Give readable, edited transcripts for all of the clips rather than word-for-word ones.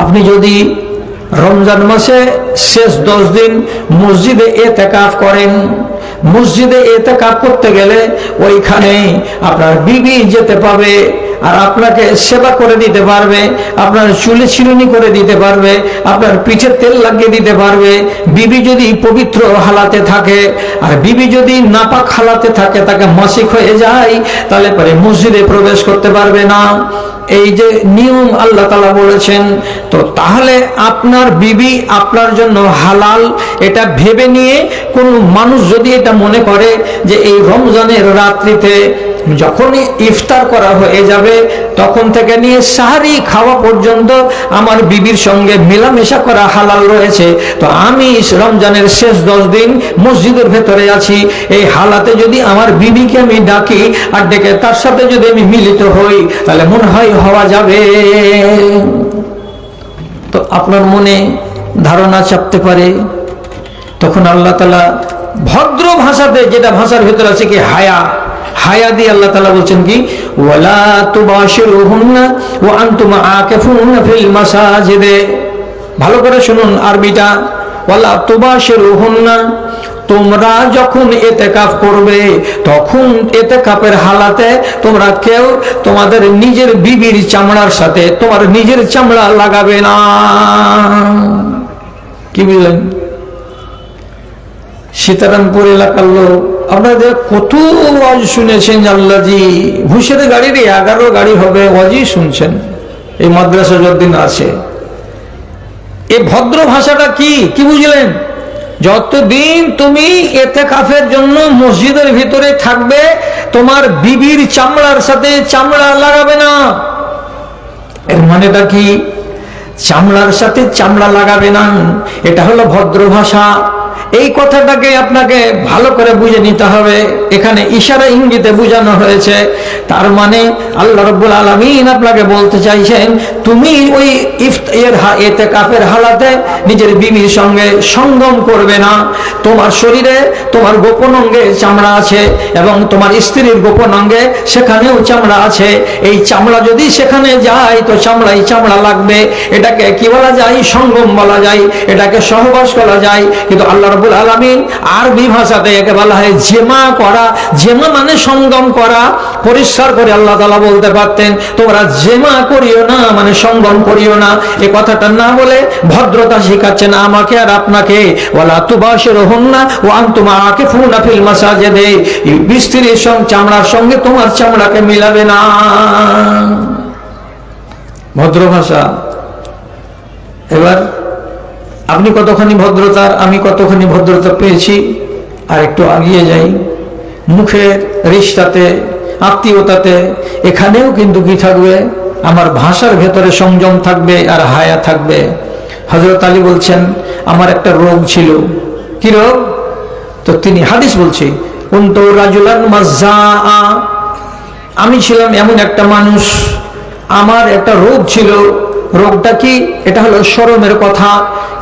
আপনি যদি রমজান মাসে শেষ 10 দিন মসজিদে ইতিকাফ করেন, মসজিদে ইতিকাফ করতে গেলে ওইখানে আপনার বিবি যেতে পাবে আর আপনাকে সেবা করে দিতে পারবে, আপনার চুলে চিরুনি করে দিতে পারবে, আপনার পিঠে তেল লাগিয়ে দিতে পারবে। বিবি যদি পবিত্র হালাতে থাকে আর বিবি যদি নাপাক হালাতে থাকে, তাকে মাসিক হয়ে যায়, তাহলে পরে মসজিদে প্রবেশ করতে পারবে না। এই যে নিয়ম আল্লাহ তাআলা বলেছেন, তো তাহলে আপনার বিবি আপনার জন্য হালাল, এটা ভেবে নিয়ে কোন মানুষ যদি এটা মনে করে যে এই রমজানের রাত্রিতে যখনই ইফতার করা হয়ে যাবে তখন থেকে নিয়ে সাহারি খাওয়া পর্যন্ত আমার বিবির সঙ্গে মেলামেশা করা হালাল রয়েছে, তো আমি রমজানের শেষ 10 দিন মসজিদের ভেতরে আছি, এই হালাতে যদি আমার বিবিকে আমি ডাকি আর ডেকে তার সাথে যদি আমি মিলিত হই, তাহলে মনে হয় হওয়া যাবে। তো আপনার মনে ধারণা চাপতে পারে, তখন আল্লাহ তাআলা ভদ্র ভাষাতে, যেটা ভাষার ভেতর আছে কি হায়া, হায়া দিয়ে আল্লাহ তাআলা বলছেন কি ওয়ালা তুবাশিরুহুন্না ওয়া আনতুম আকিফুনা ফিল মাসাজিদে। ভালো করে শুনুন আরবিটা, ওয়ালা তুবাশিরুহুন্না, তোমরা যখন ইতিকাফ করবে তখন ইতিকাফের হালাতে তোমরা কেউ তোমাদের নিজের বিবির চামড়ার সাথে তোমার নিজের চামড়া লাগাবে না। কি বুঝলেন? সীতারামপুর এলাকার লোক, আপনাদের কত ওয়াজ শুনেছেন, আল্লাহজি ঘুষের গাড়ির 11 গাড়ি হবে ওয়াজই শুনছেন, এই মাদ্রাসা যতদিন আছে। এই ভদ্র ভাষাটা কি কি বুঝলেন? যতদিন তুমি ইতিকাফের জন্য মসজিদের ভিতরে থাকবে তোমার বিবির চামড়ার সাথে চামড়া লাগাবে না। এর মানেটা কি? চামড়ার সাথে চামড়া লাগাবে না, এটা হলো ভদ্র ভাষা। এই কথাটাকে আপনাকে ভালো করে বুঝে নিতে হবে। এখানে ইশারা ইঙ্গিতে বোঝানো হয়েছে, তার মানে আল্লাহ রাব্বুল আলামিন আপনাকে বলতে চাইছেন তুমি ওই ইতিকাফের হালাতে নিজের বিবির সঙ্গে সঙ্গম করবে না। তোমার শরীরে তোমার গোপন অঙ্গে চামড়া আছে এবং তোমার স্ত্রীর গোপন অঙ্গে সেখানেও চামড়া আছে। এই চামড়া যদি সেখানে যায় তো চামড়াই চামড়া লাগবে। এটাকে কি বলা যায়? সঙ্গম বলা যায়, এটাকে সহবাস বলা যায়। কিন্তু আল্লাহ রাব্বুল আলামিন আরবি ভাষাতে একে বলা হয় জেমা করা। জেমা মানে সঙ্গম করা। পরিষ্কার করে আল্লাহ তাআলা বলতে পারতেন তোমরা জেমা করিও না, মানে সঙ্গম করিও না। এই কথাটা না বলে ভদ্রতা শেখাচ্ছেন আমাকে আর আপনাকে। ওয়ালা তুবাশিরুহুন্না ওয়া আনতুম আকিফুনা ফিল মাসাজিদে, স্ত্রীর সঙ্গে চামড়ার সঙ্গে তোমার চামড়াকে মিলাবে না। ভদ্র ভাষা। এবার আপনি কতখানি ভদ্রতার, আমি কতখানি ভদ্রতা পেয়েছি আর একটু আগিয়ে যাই। মুখের রিশতাতে, আত্মীয়তাতে, এখানেও কিন্তু কি থাকবে? আমার ভাষার ভেতরে সংযম থাকবে আর হায়া থাকবে। হযরত আলী বলছেন আমার একটা রোগ ছিল। কি রোগ? তো তিনি হাদিস বলছে কুনতু রাজুলান মাজ্জাআ, আমি ছিলাম এমন একটা মানুষ, আমার একটা রোগ ছিল। রোগটা কি? এটা হলো শরমের কথা।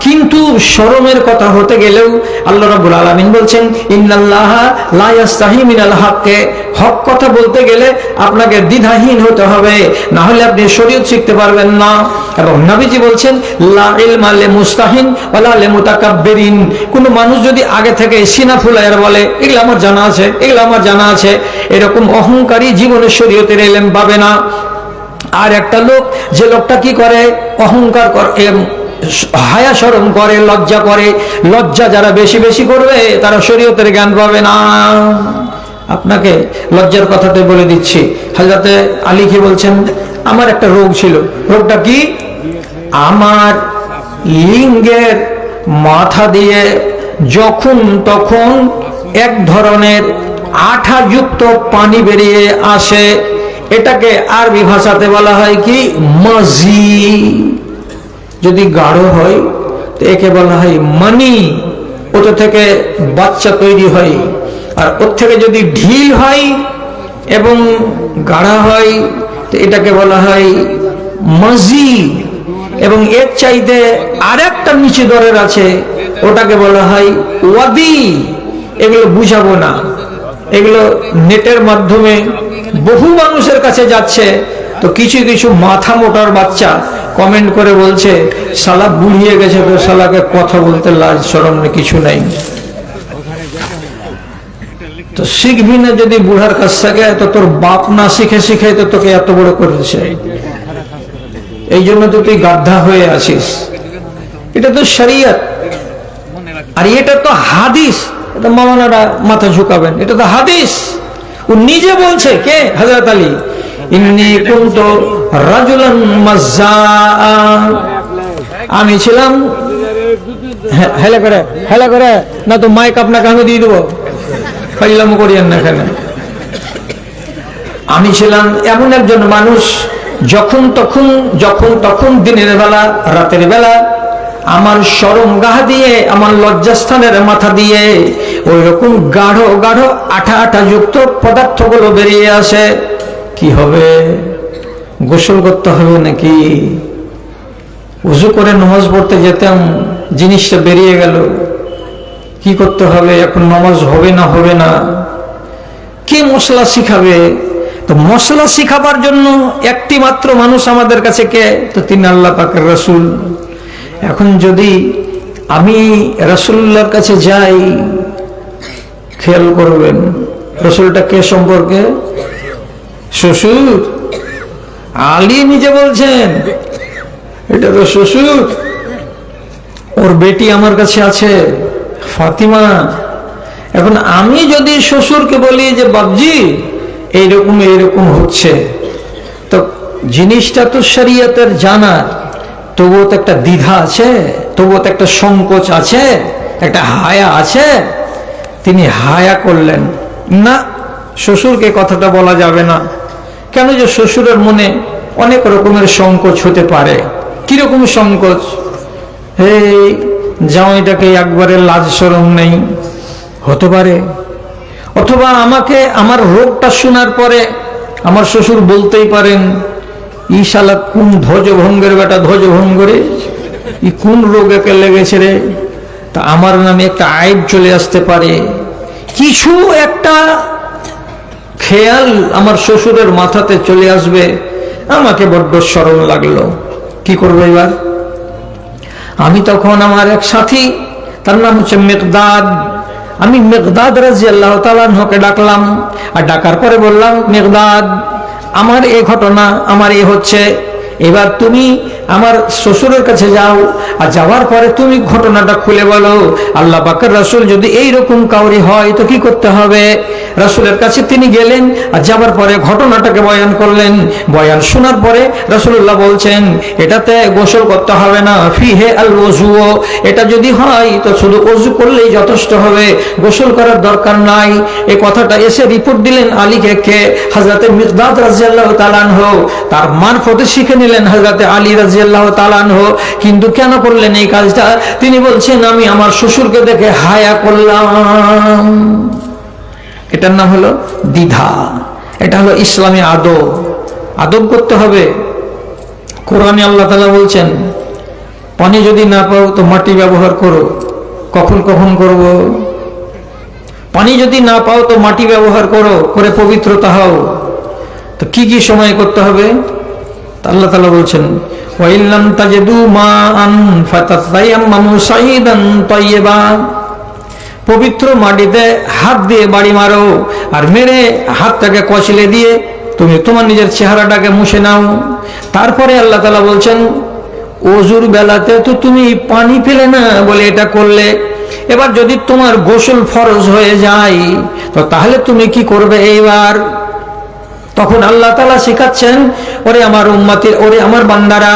কিন্তু শরমের কথা হতে গেলেও আল্লাহ রাব্বুল আলামিন বলছেন ইন্নাল্লাহা লা ইয়াস্তাহি মিনাল হাক্কে, হক কথা বলতে গেলে আপনাকে দ্বিধাহীন হতে হবে, না হলে আপনি শরীয়ত শিখতে পারবেন না। এবং নবীজি বলছেন লা ইলমা লিমুস্তাহিন ওয়ালা লিমুতাকাব্বিরিন, কোন মানুষ যদি আগে থেকে সিনা ফুলাইয়া বলে এগুলো আমার জানা আছে, এগুলো আমার জানা আছে, এরকম অহংকারী জীবনে শরীয়তের ইলম পাবে না। আর একটা লোক, যে লোকটা কি করে? অহংকার করে, হায়া শরম করে, লজ্জা করে। লজ্জা যারা বেশি বেশি করবে তারা শরীয়তের জ্ঞান পাবে না। আপনাকে লজ্জার কথাতে বলে দিচ্ছি। হযরতে আলী কি বলছেন আমার একটা রোগ ছিল। রোগটা কি? আমার লিঙ্গের মাথা দিয়ে যখন তখন এক ধরনের আঠাযুক্ত পানি বেরিয়ে আসে। এটাকে আরবি ভাষাতে বলা হয় কি? মাজি। যদি গাঢ় হয় তো একে বলা হয় মানি, ওটা থেকে বাচ্চা তৈরি হয়। আর ওর থেকে যদি ঢিল হয় এবং গাঢ়া হয় তো এটাকে বলা হয় মাজি। এবং এর চাইতে আরেকটা নিচে দরের আছে, ওটাকে বলা হয় ওয়াদি। এগুলো বুঝাবো না, এগুলো নেটের মাধ্যমে বহু মানুষের কাছে যাচ্ছে। তো কিছু কিছু মাথা মোটার বাচ্চা কমেন্ট করে বলছে, শালা বুড়িয়ে গেছে তো শালাকে কথা বলতে লাজ শরম কিছু নাই। তো শিখবি না যদি বুড়ার কাছ থেকে, তো তোর বাপ না শিখে শিখে তো তোকে এত বড় করেছে, এই জন্য তো তুই গাধা হয়ে আছিস। এটা তো শরিয়ত, আর এটা তো হাদিস। এটা মাওলানারা মাথা ঝুঁকাবেন, এটা তো হাদিস। ও নিজে বলছে, কে? হযরত আলী, ইন্নী কুনতু রাজুলান মাজ্জাআ, আমি ছিলাম, হেলা করে না তো মাইক আপনাকে আমি দিয়ে দেবো, ফাইলাম করিয়েন না এখানে। আমি ছিলাম এমন একজন মানুষ, যখন তখন দিনের বেলা রাতের বেলা আমার শরম গাহা দিয়ে, আমার লজ্জাস্থানের মাথা দিয়ে ওই রকম গাঢ় গাঢ় আঠা আঠা যুক্ত পদার্থগুলো বেরিয়ে আসে। কি হবে? গোসল করতে হবে নাকি? উযু করে নামাজ পড়তে যেতাম, জিনিসটা বেরিয়ে গেল, কি করতে হবে? এখন নামাজ হবে না? কে মশলা শিখাবে? তো মশলা শিখাবার জন্য একটি মাত্র মানুষ আমাদের কাছে, কে? তো তিনি আল্লাহ পাকের রাসূল। এখন যদি আমি রাসূলুল্লাহর কাছে যাই, খেয়াল করবেন রাসূলটা কে সম্পর্কে? শ্বশুর। আলী নিজে বলছেন এটা তো শ্বশুর, ওর বেটি আমার কাছে আছে ফাতিমা। এখন আমি যদি শ্বশুরকে বলি যে বাপজি এইরকম হচ্ছে, তো জিনিসটা তো শরীয়তের জানা, তবুও তো একটা দ্বিধা আছে, তবুও তো একটা সংকোচ আছে, একটা হায়া আছে। তিনি হায়া করলেন না, শ্বশুরকে কথাটা বলা যাবে না। কেন? যে শ্বশুরের মনে অনেক রকমের সংকোচ হতে পারে। কিরকম সংকোচ? এই জামাইটাকে একবারে লাজ শরম নেই, হতে পারে। অথবা আমাকে আমার রোগটা শোনার পরে আমার শ্বশুর বলতেই পারেন, ই শালা কোন ধ্বজভঙ্গের বেটা, ধ্বজভঙ্গরে ই কোন রোগেকে লেগেছে রে, তা আমার নামে একটা আইব চলে আসতে পারে। কিছু একটা খেয়াল আমার শ্বশুরের মাথাতে চলে আসবে, আমাকে বড্ড শরম লাগলো। কি করবো এবার? আমি তখন আমার এক সাথী, তার নাম হচ্ছে মিকদাদ, আমি মিকদাদ রাদিয়াল্লাহু তাআলা আনহুকে ডাকলাম। আর ডাকার পরে বললাম, মিকদাদ, আমার এই ঘটনা, আমার এই হচ্ছে, এবার তুমি আমার শ্বশুরের কাছে যাও, আর যাওয়ার পরে তুমি ঘটনাটা খুলে বলো। আল্লাহ পাকের রাসূল যদি এইরকম কাউরি হয় তো কি করতে হবে? রাসূলের কাছে তিনি গেলেন, আর যাবার পরে ঘটনাটাকে বয়ান করলেন। বয়ান শোনার পরে রাসূলুল্লাহ বলছেন, এটাতে গোসল করতে হবে না, ফিহে আল ওযু, এটা যদি হয় তো শুধু ওযু করলেই যথেষ্ট হবে, গোসল করার দরকার নাই। এই কথাটা এসে রিপোর্ট দিলেন আলীকে, কে? হযরতে মিকদাদ রাদিয়াল্লাহু তাআলা আনহু। তার মারফতে শিখে নিলেন হযরতে আলী রাদিয়াল্লাহু তাআলা আনহু। কিন্তু কেন করলেন এই কাজটা? তিনি বলছেন, আমি আমার শ্বশুরকে দেখে হায়া করলাম। এটার নাম হলো দ্বিধা, এটা হলো ইসলামী আদব। আদব করতে হবে। কোরআনে আল্লাহ তাআলা বলছেন, পানি যদি না পাও তো মাটি ব্যবহার করো। কখন করব? পানি যদি না পাও তো মাটি ব্যবহার করো, করে পবিত্রতা হও। তো কি কি সময় করতে হবে? আল্লাহ তাআলা বলছেন, ওয়া ইল্লাম তাজিদু মাআন ফাতাতায়াম্মামু সাইদান তাইয়্যিবা, পবিত্র মাটিতে হাত দিয়ে বাড়ি মারো, আর মেরে হাতটাকে কচলে দিয়ে তুমি তোমার নিজের চেহারাটাকে মুছে নাও। তারপরে আল্লাহ তাআলা বলছেন, ওযুর বেলাতে তো তুমি পানি পেলে না বলে এটা করলে, এবার যদি তোমার গোসল ফরজ হয়ে যায় তো তাহলে তুমি কি করবে এইবার? তখন আল্লাহ তাআলা শিখাচ্ছেন, ওরে আমার উম্মতের, ওরে আমার বান্দারা,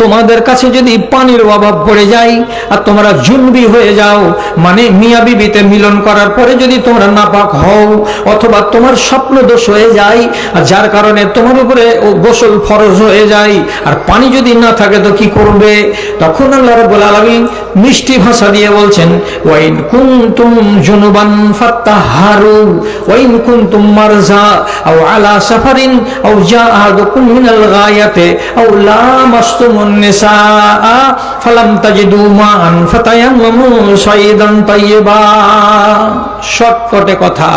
তোমাদের কাছে যদি পানির অভাব পড়ে যায় আর তোমরা জুনবি হয়ে যাও, মানে মিয়া বিবিতে মিলন করার পরে যদি তোমরা নাপাক হও, অথবা তোমার স্বপ্ন দোষ হয়ে যায় আর যার কারণে তোমার উপরে গোসল ফরজ হয়ে যায়, আর পানি যদি না থাকে তো কি করবে? তখন আল্লাহ রাব্বুল আলামিন মিষ্টি ভাষা দিয়ে বলছেন, ওয়াইন কুনতুম জুনুবান ফাত্তাহারু ওয়াইন কুনতুম মারজা আও আলা সাফারিন আও জা আহাদুকুম মিনাল গায়াতি আও লামাসতুমুন নিসা ফালাম তাজিদু মান ফাতায়াম্মামু সাইদান তাইয়্যিবা। শর্টকাটে কথা,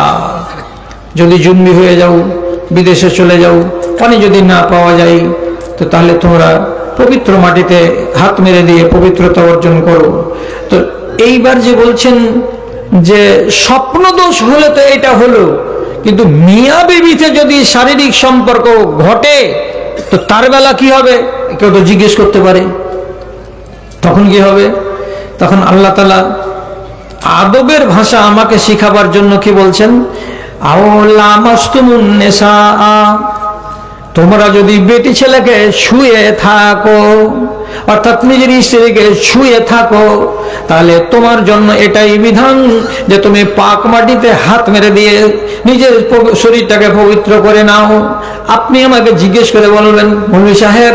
যদি জুনবি হয়ে যাও বিদেশে চলে যাও, পানি যদি না পাওয়া যায় তো তাহলে তোমরা পবিত্র মাটিতে হাত মেরে দিয়ে পবিত্রতা অর্জন করো। তো এইবার যে বলছেন যে স্বপ্ন দোষ হলে তো এটা হলো, কিন্তু মিয়া বিবিতে যদি শারীরিক সম্পর্ক ঘটে তো তার বেলা কি হবে? কেউ তো জিজ্ঞেস করতে পারে। তখন কি হবে? তখন আল্লাহ তাআলা আদবের ভাষা আমাকে শিখাবার জন্য কি বলছেন, আওলামাস্তুমুন নিসা, তোমরা যদি বেটি ছেলেকে ছুঁয়ে থাকো, অর্থাৎ নিজের স্ত্রীকে ছুঁয়ে থাকো, তাহলে তোমার জন্য এটাই বিধান যে তুমি পাক মাটিতে হাত মেরে দিয়ে নিজের শরীরটাকে পবিত্র করে নাও। আপনি আমাকে জিজ্ঞেস করে বলবেন, মৌলভী সাহেব,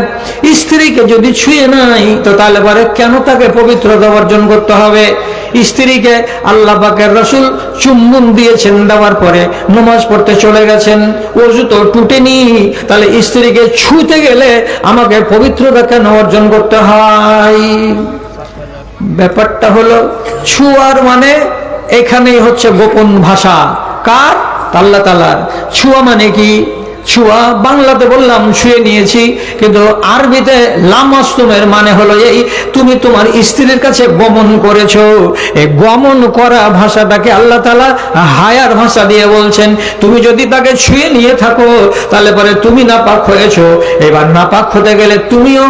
স্ত্রীকে যদি ছুঁয়ে নাই তো তাহলে পরে কেন তাকে পবিত্রতা অর্জন করতে হবে? স্ত্রীকে আল্লাহ পাকের রাসূল চুম্বন দিয়েছেন, দেওয়ার পরে নামাজ পড়তে চলে গেছেন, ওযু তো টুটেনি, তাহলে স্ত্রীকে ছুঁতে গেলে আমাকে পবিত্রতা কেন অর্জন করতে হয়? ব্যাপারটা হলো ছুঁয়ার মানে এখানেই হচ্ছে গোপন ভাষা কার? আল্লাহ তাআলার। ছুঁয়া মানে কি? ছুঁয়া বাংলাতে বললাম ছুঁয়ে নিয়েছি, কিন্তু আরবিতে লামাস্তুমের মানে হলো এই তুমি তোমার স্ত্রীর কাছে গমন করেছো। এই গমন করা ভাষাটাকে আল্লাহ তাআলা হায়ার ভাষা দিয়ে বলছেন। তুমি যদি তাকে ছুঁয়ে নিয়ে থাকো তাহলে পরে তুমি নাপাক হয়েছো। এবার নাপাক হতে গেলে তুমিও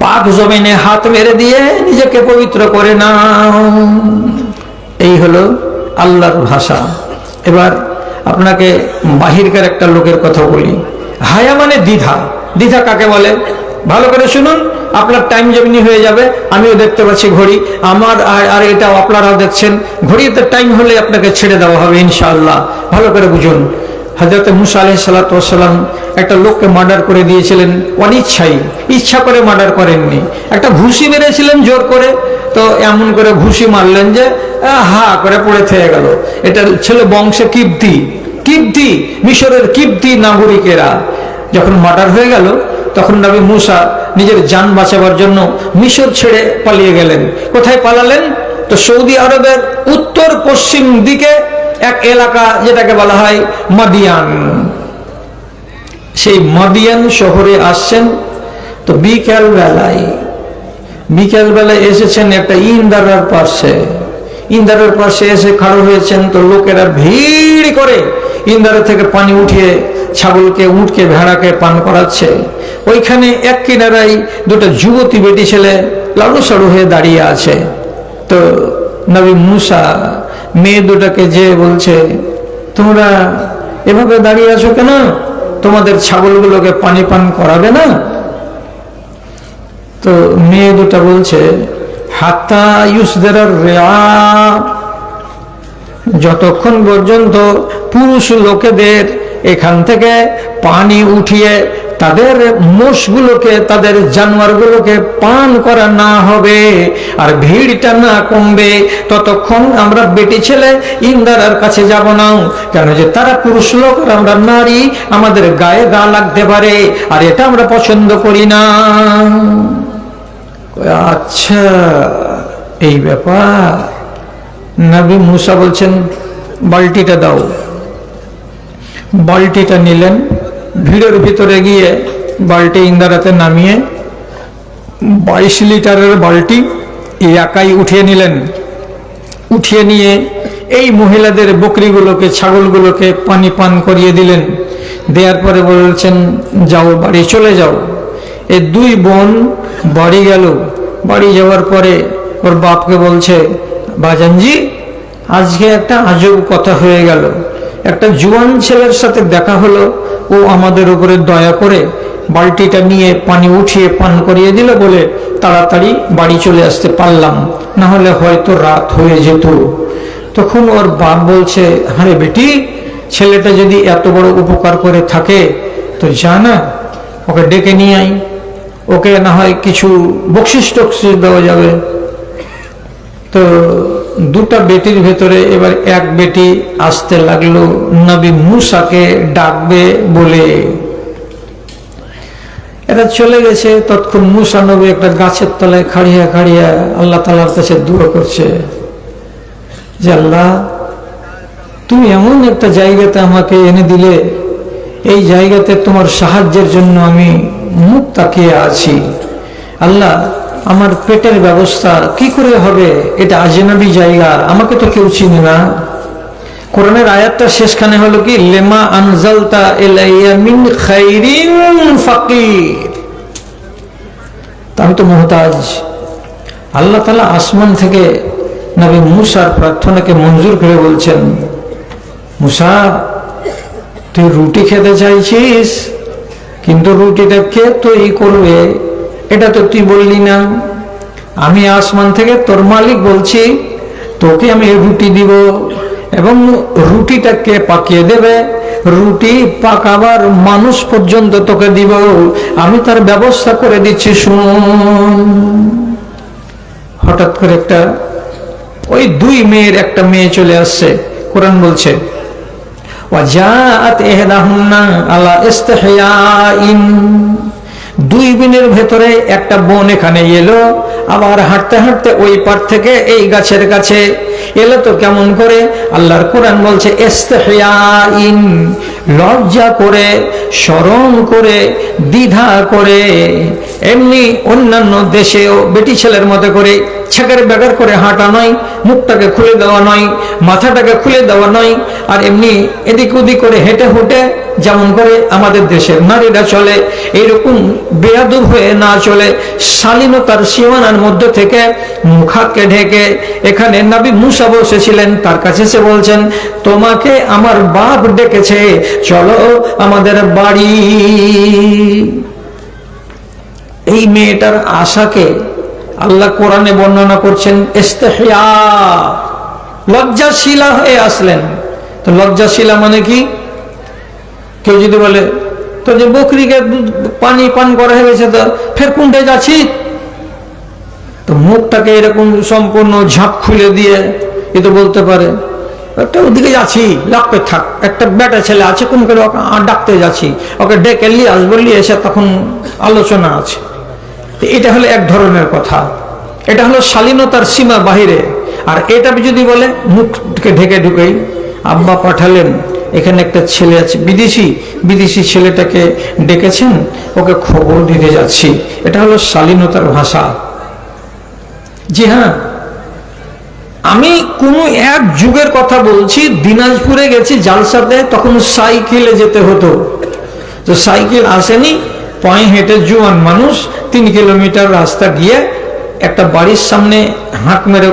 পাক জমিনে হাত মেরে দিয়ে নিজেকে পবিত্র করে নাও। এই হলো আল্লাহর ভাষা। এবার আপনাকে বাহিরকার একটা লোকের কথা বলি। হায়া মানে দ্বিধা। দ্বিধা কাকে বলে? ভালো করে শুনুন, আপনার টাইম যেমনি হয়ে যাবে, আমিও দেখতে পাচ্ছি ঘড়ি আমার, আর এটাও আপনারাও দেখছেন, ঘড়িতে টাইম হলে আপনাকে ছেড়ে দেওয়া হবে ইনশাআল্লাহ। ভালো করে বুঝুন। হযরত মুসা আলাইহিস সালাতু ওয়াস সালাম একটা লোককে মার্ডার করে দিয়েছিলেন অনিচ্ছায়, ইচ্ছা করে মার্ডার করেননি। একটা ঘুষি মেরেছিলেন জোর করে, তো এমন করে ঘুষি মারলেন যে হা করে পড়ে থেকে গেল। এটা ছিল বংশে কিবতি, কিবতি মিশরের কিবতি নাগরিকেরা। যখন মার্ডার হয়ে গেল তখন নবী মুসা নিজের জান বাঁচাবার জন্য মিশর ছেড়ে পালিয়ে গেলেন। কোথায় পালালেন? তো সৌদি আরবের উত্তর পশ্চিম দিকে এক এলাকা যেটাকে বলা হয় মাদিয়ান। সেই মাদিয়ান শহরে আসছেন। তো বিকেল বেলায় এসেছেন একটা ইন্দারার পাশে। ইন্দারের পাশে এসে খাড়ো হয়েছেন। তো লোকেরা ভিড় করে ইন্দারের থেকে পানি উঠিয়ে ছাগলকে, উটকে, ভেড়াকে পান করাচ্ছে। ওইখানে এক কিনারায় দুটো যুবতী বেটি ছেলে লাড়ু সাড়ু হয়ে দাঁড়িয়ে আছে। তো নবী মুসা মেয়ে দুটাকে যে বলছে, তোমরা এভাবে দাঁড়িয়ে আছো কেন? তোমাদের ছাগলগুলোকে পানি পান করাবে না? তো মেয়ে দুটা বলছে, হাত্তা ইউসদারার রিআ, যতক্ষণ পর্যন্ত পুরুষ লোকেদের এখান থেকে পানি উঠিয়ে তাদের মোষগুলোকে, তাদের জানোয়ারগুলোকে পান করা না হবে আর ভিড়টা না কমবে, ততক্ষণ আমরা বেটি ছেলে ইন্দারার কাছে যাব না। কেন যে তারা পুরুষ লোক আর আমরা নারী, আমাদের গায়ে গা লাগতে পারে, আর এটা আমরা পছন্দ করি না। আচ্ছা এই ব্যাপার। নবী মুসা বলছেন, বালতিটা দাও। বালতিটা নিলেন, ভিড়ের ভিতরে গিয়ে বালতি ইন্দারাতে নামিয়ে 22 লিটারের বালতি একাই উঠিয়ে নিলেন। উঠিয়ে নিয়ে এই মহিলাদের বকরিগুলোকে, ছাগলগুলোকে পানি পান করিয়ে দিলেন। দেওয়ার পরে বলছেন, যাও বাড়ি চলে যাও। এই দুই বোন বাড়ি গেল। বাড়ি যাওয়ার পরে ওর বাপকে বলছে, বাজানজি আজকে একটা আজব কথা হয়ে গেল। একটা জুয়ান ছেলের সাথে দেখা হলো, ও আমাদের উপরে দয়া করে বালতিটা নিয়ে পানি উঠিয়ে পান করিয়ে দিল বলে তাড়াতাড়ি বাড়ি চলে আসতে পারলাম, না হলে হয়তো রাত হয়ে যেত। তখন ওর বাপ বলছে, আরে বেটি, ছেলেটা যদি এত বড় উপকার করে থাকে তো জানা, ওকে ডেকে নিয়ে আই, ওকে না হয় কিছু বকশিস টকশিস দেওয়া যাবে। তো দুটা বেটির ভেতরে এবার এক বেটি আসতে লাগলো নবী মুসাকে ডাকবে বলে। এরা চলে গেছে। তৎক্ষণ মুসা নবী একটা গাছের তলায় খাড়িয়া খাড়িয়া আল্লাহ তাআলার কাছে দোয়া করছে যে, আল্লাহ তুমি এমন একটা জায়গাতে আমাকে এনে দিলে, এই জায়গাতে তোমার সাহায্যের জন্য আমি মুখ তাকিয়ে আছি। আল্লাহ, আমার পেটের ব্যবস্থা কি করে হবে? এটা আজনবী জায়গা, আমাকে তো কেউ চিনে না। কোরআনের আয়াতটা শেষখানে হলো কি, লেমা আনজালতা ইলাইয়া মিন খাইরিন ফাকির, আমি তো মুহতাজ। আল্লাহ তাআলা আসমান থেকে নবী মুসার প্রার্থনাকে মঞ্জুর করে বলছেন, মুসা, তুই রুটি খেতে চাইছিস, কিন্তু রুটিটা কে তৈরি করবে এটা তো তুই বললি না। আমি আসমান থেকে তোর মালিক বলছি, তোকে আমি রুটি দিব, এবং রুটিটা কে পাকিয়ে দেবে, রুটি পাকাবার মানুষ পর্যন্ত তোকে দিব, আমি তার ব্যবস্থা করে দিচ্ছি, শুন। হঠাৎ করে একটা ওই দুই মেয়ের একটা মেয়ে চলে আসছে। কোরআন বলছে, ওয়াজাআত ইহদাহুন্না আলা ইস্তিহয়াইন, দুই বোনের ভেতরে একটা বোন এখানে এলো, আবার হাঁটতে হাঁটতে ওই পার থেকে এই গাছের কাছে এলো। তো কেমন করে? আল্লাহর কোরআন বলছে ইস্তিহয়াইন, লজ্জা করে, শরম করে, দ্বিধা করে। এমনি অন্যান্য দেশেও বেটি ছেলের মতো করে ছেকের বেগার করে হাঁটা নয়, মুখটাকে খুলে দেওয়া নয়, মাথাটাকে খুলে দেওয়া নয়, আর এমনি এদিক ওদিক করে হেঁটে হেঁটে যেমন করে আমাদের দেশের নারীরা চলে, এইরকম বেয়াদব হয়ে না চলে, শালীনতার সীমানার মধ্যে থেকে মুখকে ঢেকে। এখানে নবী মুসা বসেছিলেন, তার কাছে সে বলছেন, তোমাকে আমার বাপ ডেকেছে, চলো আমাদের বাড়ি। এই মেয়েটার আশাকে আল্লাহ কোরআনে বর্ণনা করছেন ইস্তিহয়া, লজ্জাশীলা হয়ে আসলেন। তো লজ্জাশীলা মানে কি? কেউ যদি বলে তো যে বকরিকে পানি পান করা হয়ে গেছে, তো ফের কোনটা যাচ্ছি, তো মুখটাকে এরকম সম্পূর্ণ ঝাঁপ খুলে দিয়ে এ তো বলতে পারে, একটা ওদিকে যাচ্ছি, লাগতে থাক, একটা বেটা ছেলে আছে কোন করে ডাকতে যাচ্ছি, ওকে ডেকে নিয়ে আসবো, নিয়ে এসে তখন আলোচনা আছে। এটা হলো এক ধরনের কথা, এটা হলো শালীনতার সীমা বাহিরে। আর এটা যদি বলে মুখকে ঢেকে ঢুকেই, আব্বা পাঠালেন, এখানে একটা ছেলে আছে বিদেশি ছেলেটাকে ডেকেছেন, ওকে খবর দিতে যাচ্ছি, এটা হলো শালীনতার ভাষা। জি হ্যাঁ, আমি কোন এক যুগের কথা বলছি, দিনাজপুরে গেছি জালসাতে, তখন সাইকেলে যেতে হতো। তো সাইকেল আসেনি, পায়ে হেঁটে জোয়ান মানুষ 3 কিলোমিটার রাস্তা গিয়ে একটা বাড়ির সামনে হাঁক মেরে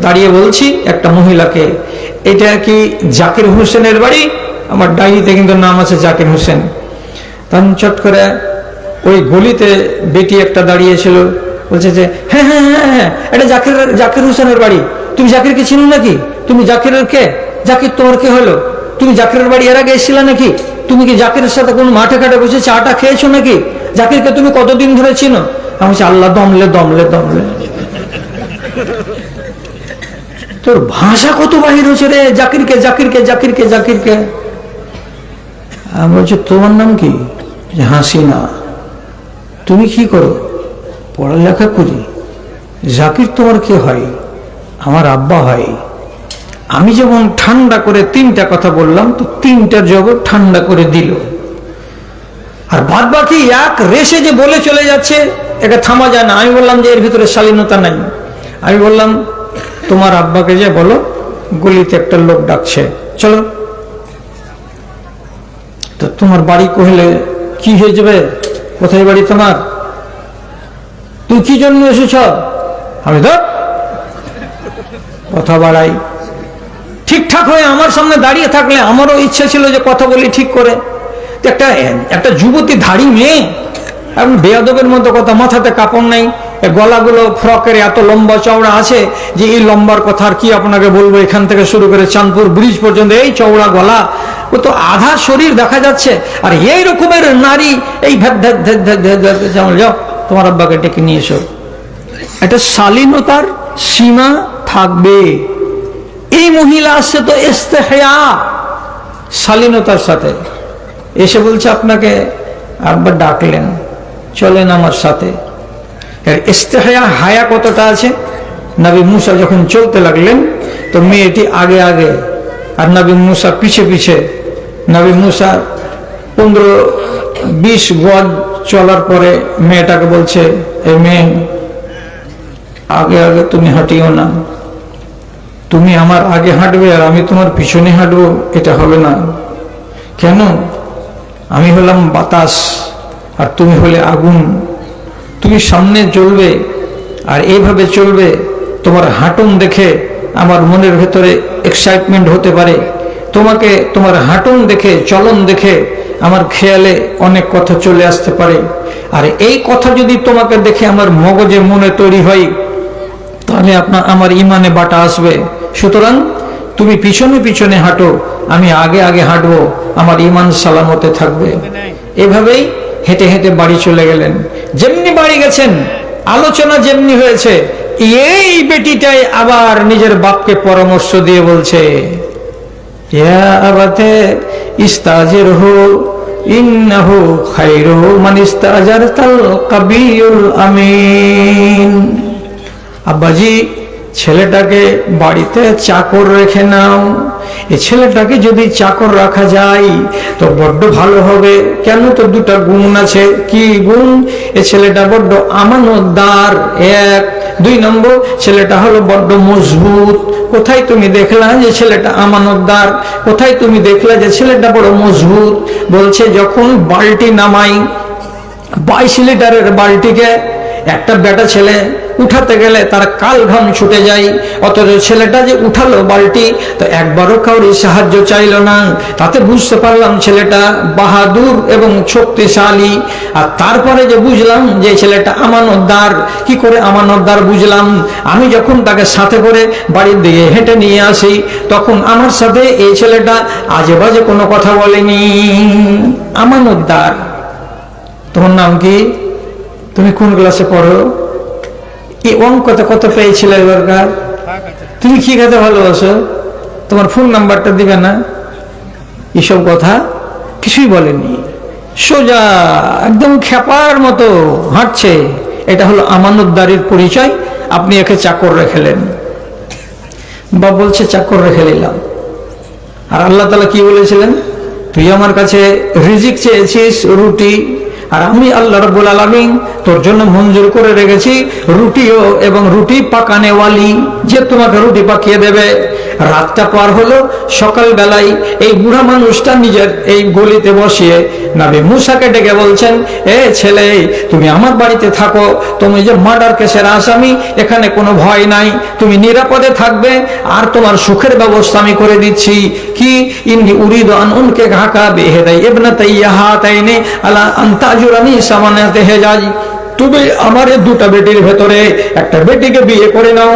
দাঁড়িয়ে বলছি একটা মহিলাকে, এটা কি জাকির হোসেনের বাড়ি? আমার ডায়েরিতে কিন্তু নাম আছে জাকির হোসেন। তখন চট করে ওই গলিতে বেটি একটা দাঁড়িয়েছিল, বলছে যে হ্যাঁ হ্যাঁ হ্যাঁ হ্যাঁ, এটা জাকির হোসেনের বাড়ি। তুমি জাকিরকে চিনো নাকি? তুমি জাকিরের কে? জাকির তোমার কে হলো? তুমি জাকিরের বাড়ি এর আগে এসেছিলে নাকি? তুমি কি জাকিরের সাথে কোন মাঠে ঘাটে বসে চাটা খেয়েছো নাকি? জাকিরকে তুমি কতদিন ধরে চিনো? আমি বলছি, আল্লাহ, দমলে দমলে দমলে। তোর ভাষা কত বাহির হচ্ছে রে, জাকিরকে জাকিরকে জাকিরকে জাকিরকে। আমি বলছি, তোমার নাম কি? হাসিনা। তুমি কি করো? পড়ালেখা করি। জাকির তোমার কে হয়? আমার আব্বা হয়। আমি যেমন ঠান্ডা করে 3টা কথা বললাম, তো 3টার জবাব ঠান্ডা করে দিল। আর বাদ বাকি এক রেশে যে বলে চলে যাচ্ছে, এটা থামা যায় না। আমি বললাম যে এর ভিতরে শালীনতা নাই। আমি বললাম, তোমার আব্বাকে যে বলো গলিতে একটা লোক ডাকছে, চলো। তো তোমার বাড়ি কহিলে কি হয়ে যাবে? কোথায় বাড়ি তোমার? তুই কি জন্য এসেছ? আমি তো কথা বাড়াই। ঠিকঠাক হয়ে আমার সামনে দাঁড়িয়ে থাকলে আমারও ইচ্ছা ছিল যে কথা বলি ঠিক করে। একটা যুবতী ধাড়ি মেয়ে, এখন বেয়াদবের মতো কথা, মাথাতে কাপড় নেই, গলাগুলো ফ্রকের এত লম্বা চওড়া আছে যে এই লম্বার কথা আর কি আপনাকে বলবো। এখান থেকে শুরু করে চাঁদপুর ব্রিজ পর্যন্ত এই চওড়া গলা, ও তো আধা শরীর দেখা যাচ্ছে। আর এই রকমের নারী এই যাও তোমার আব্বাকে ডেকে নিয়ে এসো। একটা শালীনতার সীমা থাকবে। এই মহিলা আসছে তো ইস্তেহয়া, শালীনতার সাথে এসে বলছে, আপনাকে আব্বা ডাকলেন, চলেন আমার সাথে। ইস্তেহয়া হায়া কতটা আছে? নবী মুসা যখন চলতে লাগলেন, তো মেয়েটি আগে আগে আর নবী মুসা পিছে পিছে। নবী মুসা 15-20 গজ চলার পরে মেয়েটাকে বলছে, এই মেয়ে, আগে আগে তুমি হাঁটিও না, তুমি আমার আগে হাঁটবে আর আমি তোমার পিছনে হাঁটবো, এটা হবে না। কেন? আমি হলাম বাতাস আর তুমি হলে আগুন, তুমি সামনে চলবে আর এইভাবে চলবে। তোমার হাঁটুন দেখে আমার মনের ভেতরে এক্সাইটমেন্ট হতে পারে, তোমাকে তোমার হাঁটুন দেখে, চলন দেখে আমার খেয়ালে অনেক কথা চলে আসতে পারে। আর এই কথা যদি তোমাকে দেখে আমার মগজে মনে তৈরি হয়, তাহলে আমার ইমানে বাটা আসবে। সুতরাং তুমি পিছনে পিছনে হাঁটো, আমি আগে আগে হাঁটবো, আমার ইমান সালামতে থাকবে। এভাবেই হেঁটে হেঁটে বাড়ি চলে গেলেন। যেমনি বাড়ি গেছেন, আলোচনা যেমনি হয়েছে, এই বেটিটাই আবার নিজের বাপকে পরামর্শ দিয়ে বলছে, ইয়া আবাতে ইস্তাজিরহু ইন্নাহু খায়রু মান ইস্তাজারতাল কাবিয়ুল আমিন। আব্বাজি, ছেলেটাকে বাড়িতে চাকর রেখে নাও। এই ছেলেটাকে যদি চাকর রাখা যায় তো বড্ড ভালো হবে। কেন? তো দুটা গুণ আছে। কি গুণ? এ ছেলেটা বড্ড আমানতদার, 1। 2 নম্বর, ছেলেটা হলো বড্ড মজবুত। কোথায় তুমি দেখলা যে ছেলেটা আমানতদার? কোথায় তুমি দেখলা যে ছেলেটা বড় মজবুত? বলছে, যখন বালতি নামাই, 22 লিটারের বালতিকে একটা বেটা ছেলে উঠাতে গেলে তার কাল ঘাম ছুটে যায়, অথচ ছেলেটা যে উঠালো বালতি, তো একবারও কাউরি সাহায্য চাইল না। তাতে বুঝতে পারলাম ছেলেটা বাহাদুর এবং শক্তিশালী। আর তারপরে যে বুঝলাম যে ছেলেটা আমানতদার। কি করে আমানতদার বুঝলাম? আমি যখন তাকে সাথে করে বাড়ির দিকে হেঁটে নিয়ে আসি, তখন আমার সাথে এই ছেলেটা আজে বাজে কোনো কথা বলেনি। আমানতদার। তোমার নাম কি? তুমি কোন ক্লাসে পড়ো? এই অঙ্কতে কত পেয়েছিলে এবারকার? তুমি কি খেতে ভালোবাসো? তোমার ফোন নাম্বারটা দিবে না? এসব কথা কিছুই বলেনি। সোজা একদম খেপার মতো হাঁটছে। এটা হলো আমানতদারির পরিচয়। আপনি একে চাকর রেখেলেন। বা বলছে, চাকর রেখে নিলাম। আর আল্লাহ তাআলা কি বলেছিলেন? তুই আমার কাছে রিজিক চেয়েছিস, রুটি, আর আমি আল্লাহ রাব্বুল আলামিন তোর জন্য মঞ্জুর করে রেখেছি রুটিও, এবং রুটি পাকানেওয়ালি, যে তোমাকে রুটি পাকিয়ে দেবে। রাতটা পার হলো, সকাল বেলায় এই বুড়া মানুষটা নিজের এই গলিতে বসিয়ে নবী মুসাকে ডেকে বলছেন, এ ছেলে, তুমি আমার বাড়িতে থাকো, তুমি যে মার্ডার কেসের আসামি, এখানে কোনো ভয় নাই, তুমি নিরাপদে থাকবে, আর তোমার সুখের ব্যবস্থা আমি করে দিচ্ছি। কি? ইন্নী উরিদু আন উনকে হাকা বিহিদাই ইবনাতাইয়া হাতাইনি আলা আন তাজুরানি সামানাতে হেজাজ। তুমি আমার এই দুটা বেটির ভেতরে একটা বেটিকে বিয়ে করে নাও,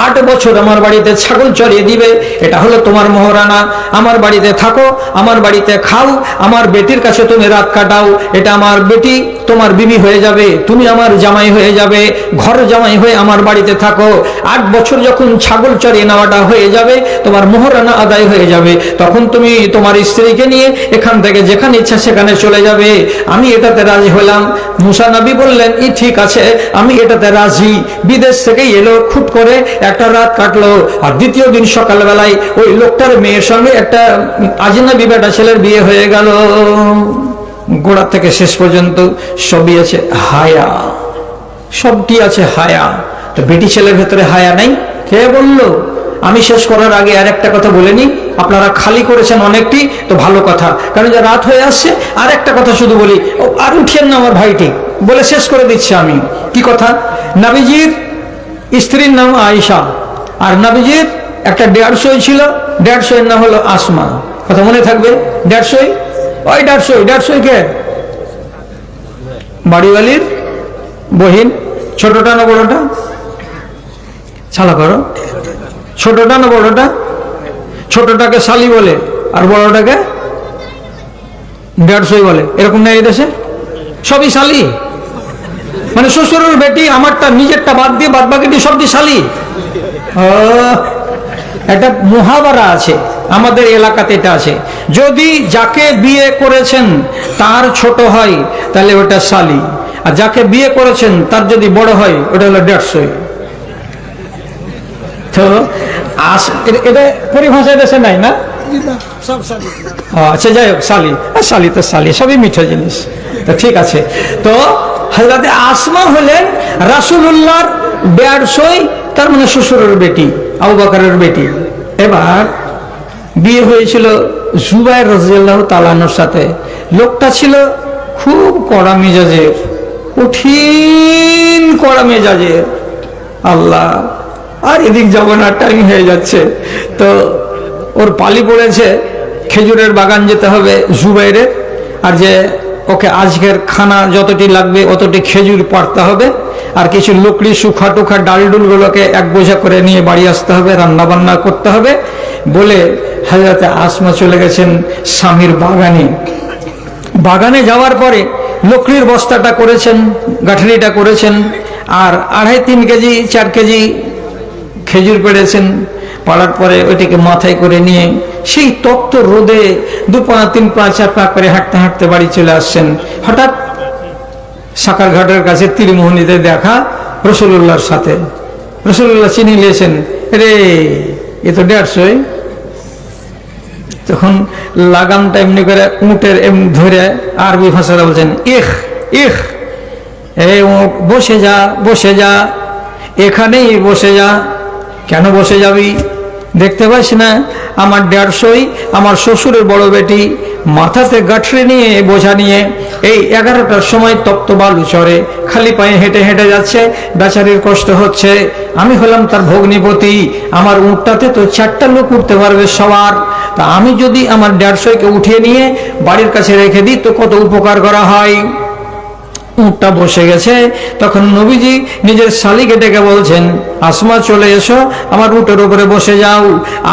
8 বছর আমার বাড়িতে ছাগল চড়িয়ে দিবে, এটা হলো তোমার মোহরানা। আমার বাড়িতে থাকো, আমার বাড়িতে খাও, আমার বেটির কাছে তুমি রাত কাটাও। এটা আমার বেটি তোমার বিবি হয়ে যাবে, তুমি আমার জামাই হয়ে যাবে, ঘর জামাই হয়ে আমার বাড়িতে থাকো। 8 বছর যখন ছাগল চড়িয়ে নেওয়াটা হয়ে যাবে, তোমার মোহরানা আদায় হয়ে যাবে, তখন তুমি তোমার স্ত্রীকে নিয়ে এখান থেকে যেখানে ইচ্ছা সেখানে চলে যাবে। আমি এটাতে রাজি হলাম। মুসা নবী বললেন, ই ঠিক আছে, আমি এটাতে রাজি। বিদেশ থেকে এলো, খুট করে একটা রাত কাটলো, আর দ্বিতীয় দিন সকালবেলায় ওই লোকটার মেয়ের সঙ্গে একটা আজনবী বেটা ছেলের বিয়ে হয়ে গেল। গোড়া থেকে শেষ পর্যন্ত সবই আছে হায়া, সবটি আছে হায়া। তো বেটি ছেলের ভেতরে হায়া নাই? কে বললো? আমি শেষ করার আগে আর একটা কথা বলে নি। আপনারা খালি করেছেন অনেকটি, তো ভালো কথা, কারণ যে রাত হয়ে আসছে। আর একটা কথা শুধু বলি, আর উঠিয়েন না আমার ভাইটি, বলে শেষ করে দিচ্ছি আমি। কি কথা? নবীজির স্ত্রীর নাম আয়েশা, আর নবীজির একটা 150 ছিল, 150 এর নাম হলো আসমা। কথা মনে থাকবে? 150, ওই 150 কে? বাড়িওয়ালির বহিন। ছোটটা না বড়টা? ছালা করো। ছোটটা না বড়টা? ছোটটাকে শালি বলে, আর বড়টাকে 150 বলে। এরকম না এই দেশে? সবই শালি, মানে শ্বশুরের বেটি, আমারটা নিজেরটা বাদ দিয়ে বাদ বাকিটি সবটি শালি। একটা মুহাওয়ারা আছে আমাদের এলাকাতে, এটা আছে, যদি যাকে বিয়ে করেছেন তার ছোট হয় তাহলে ওটা শালি, আর যাকে বিয়ে করেছেন তার যদি বড় হয় ওটা হলো 150। তো এটা পরিভাষায় দেশে নাই না? আচ্ছা যাই হোক, শালি শালি তো শালি, সবই মিঠা জিনিস। তো ঠিক আছে, তো হযরতে আসমা হলেন রাসূলুল্লাহর বেয়ারসই, তার মানে শ্বশুরের বেটি, আবু বকরের বেটি। এবার বিয়ে হয়েছিল জুবাইর রাদিয়াল্লাহু তাআলা আনহুর সাথে। লোকটা ছিল খুব কড়া মেজাজের, কঠিন কড়া মেজাজের। আল্লাহ, আর এদিক যাব না, টাইম হয়ে যাচ্ছে। তো ওর পালি পড়েছে, খেজুরের বাগান যেতে হবে জুবাইরের, আর যে ওকে আজকের খানা যতটি লাগবে অতটি খেজুর পাড়তে হবে, আর কিছু লকড়ি শুখা টুখা ডালডুলগুলোকে এক বোঝা করে নিয়ে বাড়ি আসতে হবে, রান্না বান্না করতে হবে বলে হযরতে আসমা চলে গেছেন স্বামীর বাগানে। বাগানে যাওয়ার পরে লকড়ির বস্তাটা করেছেন, গাঁঠরিটা করেছেন, আর 2.5-3 কেজি 4 কেজি খেজুর পেড়েছেন। পাড়ার পরে ওইটিকে মাথায় করে নিয়ে সেই তপ্ত রোদে 2 পা 3 পা 4 পা করে হাঁটতে হাঁটতে বাড়ি চলে আসছেন। হঠাৎ সাকার ঘাটের কাছে তীরমোহনীতে দেখা রাসূলুল্লাহর সাথে। রাসূলুল্লাহ চিনি নিয়েছেন, রে এ তো 150। তখন লাগামটা এমনি করে উটের এমনি ধরে আরবি ভাষাটা বলছেন, ইখ ইখ, এই বসে যা বসে যা, এখানেই বসে যা। কেন বসে যাবি? দেখতে পাস না আমার 150, আমার শ্বশুরের বড় বেটি মাথাতে গাঁঠরি নিয়ে বোঝা নিয়ে এই 11টার সময় তপ্ত বালু চরে খালি পায়ে হেঁটে হেঁটে যাচ্ছে, বেচারির কষ্ট হচ্ছে। আমি হলাম তার ভগ্নিপতি, আমার উটটাতে তো 4টা লোক উঠতে পারবে সবার। তা আমি যদি আমার 150কে উঠিয়ে নিয়ে বাড়ির কাছে রেখে দিই তো কত উপকার করা হয়। উটটা বসে গেছে, তখন নবীজি নিজের শালীকে ডেকে বলছেন, আসমা চলে এসো, আমার উটের উপরে বসে যাও,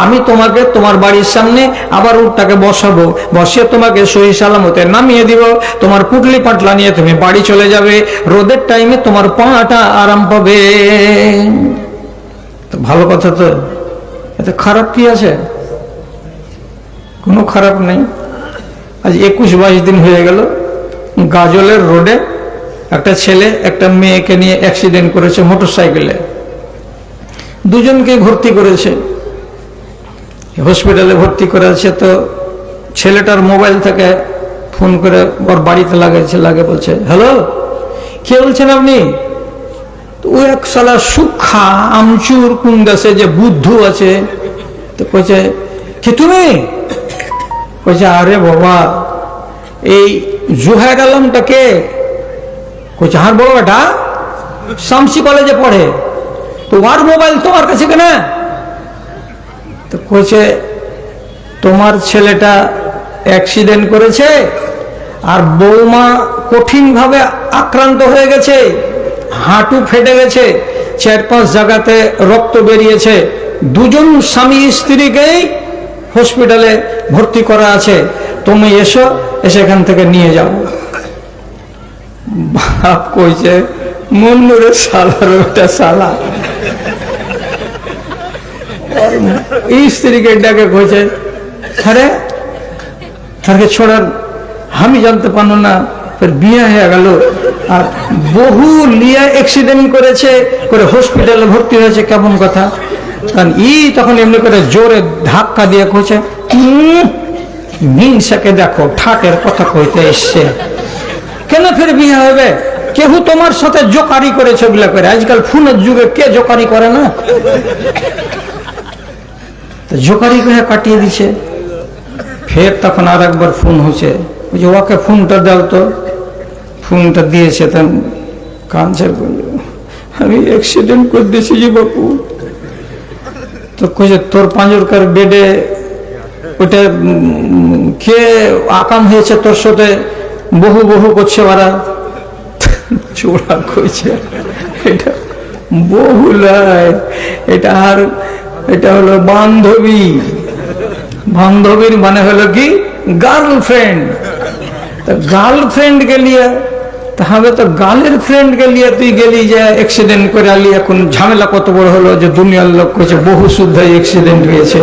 আমি তোমাকে তোমার বাড়ির সামনে আবার উটটাকে বসাবো, বসিয়ে তোমাকে সহি সালামতে নামিয়ে দিব, তোমার পুটলি পাটলা নিয়ে তুমি বাড়ি চলে যাবে, রোদের টাইমে তোমার পাটা আরাম পাবে। তো ভালো কথা, তো এতে খারাপ কি আছে? কোনো খারাপ নেই। আজ 21-22 দিন হয়ে গেল, গাজলের রোডে একটা ছেলে একটা মেয়েকে নিয়ে অ্যাক্সিডেন্ট করেছে মোটরসাইকেলে। দুজনকে ভর্তি করেছে, হসপিটালে ভর্তি করেছে। তো ছেলেটার মোবাইল থেকে ফোন করে ওর বাড়িতে লাগে বলছে, হ্যালো, কে বলছেন আপনি? তো ও এক শালা সুখা আমচুর কোন দেশে যে বুদ্ধু আছে, তো কইছে, কে তুমি? কইছে, আরে বাবা, এই জুহাইর আলমটা কে? কইছে, হার বড় বেটা, শামসি কলেজে পড়ে, তো ওর মোবাইল তোমার কাছে কেন? তো কইছে, তোমার ছেলেটা অ্যাক্সিডেন্ট করেছে আর বৌমা কঠিন ভাবে আক্রান্ত হয়ে গেছে, হাঁটু ফেটে গেছে, 4-5 জায়গাতে রক্ত বেরিয়েছে, দুজন স্বামী স্ত্রীকেই হসপিটালে ভর্তি করা আছে, তুমি এসো, এসে এখান থেকে নিয়ে যাও। বাপ কইছে, মন্নুরে সালার ওটা সালা। স্ত্রীকে ডাকে কইছে, আরে তাকে ছোড়ার আমি জানতে পারলো না, বিয়ে হয়ে গেল, আর বহু লিয়া অ্যাক্সিডেন্ট করেছে করে হসপিটালে ভর্তি হয়েছে, কেমন কথা? কারণ তখন এমনি করে জোরে ধাক্কা দিয়ে কইছে, মিনসাকে দেখো ঠাটের কথা কইতে এসছে, কেন ফের বিয়ে হবে? কেউ তোমার সাথে জোকারি করেছে ওগুলা করে, আজকাল ফোনের যুগে কে জোকারি করে না? জোকারি করে কাটিয়ে দিছে। ফের তখন আর একবার ফোন হচ্ছে, ওকে ফোনটা দাও তো। ফোনটা দিয়েছে, তখন কাঁদছে, আমি অ্যাক্সিডেন্ট করে দিয়েছি যে বাপু। তো কইছে, তোর পাঁজরকার বেডে ওটা কে আকাম হয়েছে তোর সাথে, বহু বহু করছে ওরা। চোরা কইছে, এটা বহু লয়, এটা আর এটা হলো বান্ধবী। বান্ধবীর মানে হলো কি গার্লফ্রেন্ড। গার্লফ্রেন্ড কে লিয়ে তাহলে তো গার্লের ফ্রেন্ড কে লিয়ে তুই গেলি যে অ্যাক্সিডেন্ট করে আলি, এখন ঝামেলা কত বড় হলো যে দুনিয়ার লোক কইছে বহু শুদ্ধ অ্যাক্সিডেন্ট হয়েছে।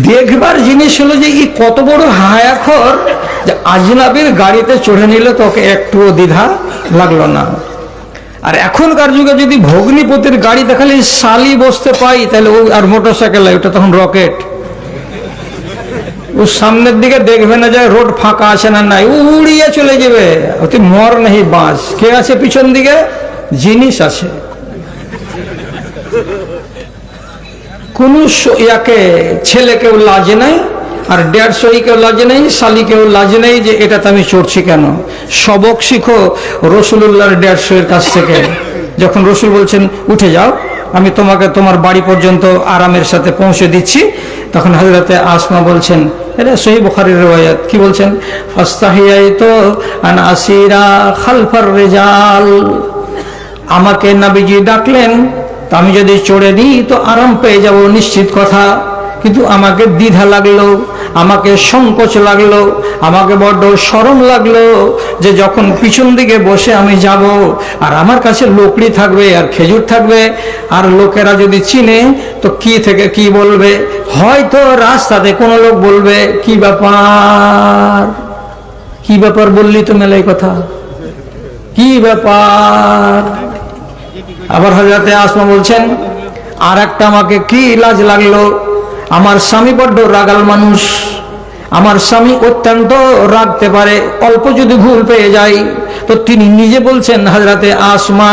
দেখবার জিনিস হলো যে ই কত বড় হায়াখর যে আজনাবির গাড়িতে চড়ে নিল তোকে একটুও দ্বিধা লাগলো না। আর এখনকার যুগে যদি ভগ্নিপতির গাড়ি দেখালে শালি বসতে পাই, তাহলে ও আর মোটরসাইকেল, ওটা তখন রকেট। ও সামনের দিকে দেখবে না যে রোড ফাঁকা আছে না নাই, উড়িয়ে চলে যাবে। অতি মর নেই বাঁশ। কে আছে পিছন দিকে? জিনিস আছে। কোন ইয়াকে ছেলেকেও লাজে নাই, আর 150 কেউ লাজে নেই, শালিকেও লাজে নেই যে এটাতে আমি চড়ছি কেন। সবক শিখো রসুলুল্লাহর 150 কাছ থেকে। যখন রসুল বলছেন উঠে যাও, আমি তোমাকে তোমার বাড়ি পর্যন্ত আরামের সাথে পৌঁছে দিচ্ছি, তখন হযরতে আসমা বলছেন, এটা সহিহ বুখারীর riwayat, কি বলছেন? ফাস্তাহিয়াইতু আন আসিরা খালফার রিজাল। আমাকে নবীজি ডাকলেন, তা আমি যদি চড়ে দিই তো আরাম পেয়ে যাব নিশ্চিত কথা, কিন্তু আমাকে দ্বিধা লাগলো, আমাকে সংকোচ লাগলো, আমাকে বড্ড শরম লাগলো যে যখন পিছন দিকে বসে আমি যাব আর আমার কাছে লোকড়ি থাকবে আর খেজুর থাকবে, আর লোকেরা যদি চিনে তো কি থেকে কি বলবে। হয়তো রাস্তাতে কোনো লোক বলবে কি ব্যাপার, কি ব্যাপার বললি তো মেলাই কথা, কি ব্যাপার। আবার হযরতে আসমা বলছেন, আর একটা আমাকে কি লাজ লাগলো, আমার স্বামী বড্ড রাগাল মানুষ, আমার স্বামী অত্যন্ত রাগতে পারে, অল্প যদি ভুল পেয়ে যায় তো তিনি নিজে বলছেন হযরতে আসমা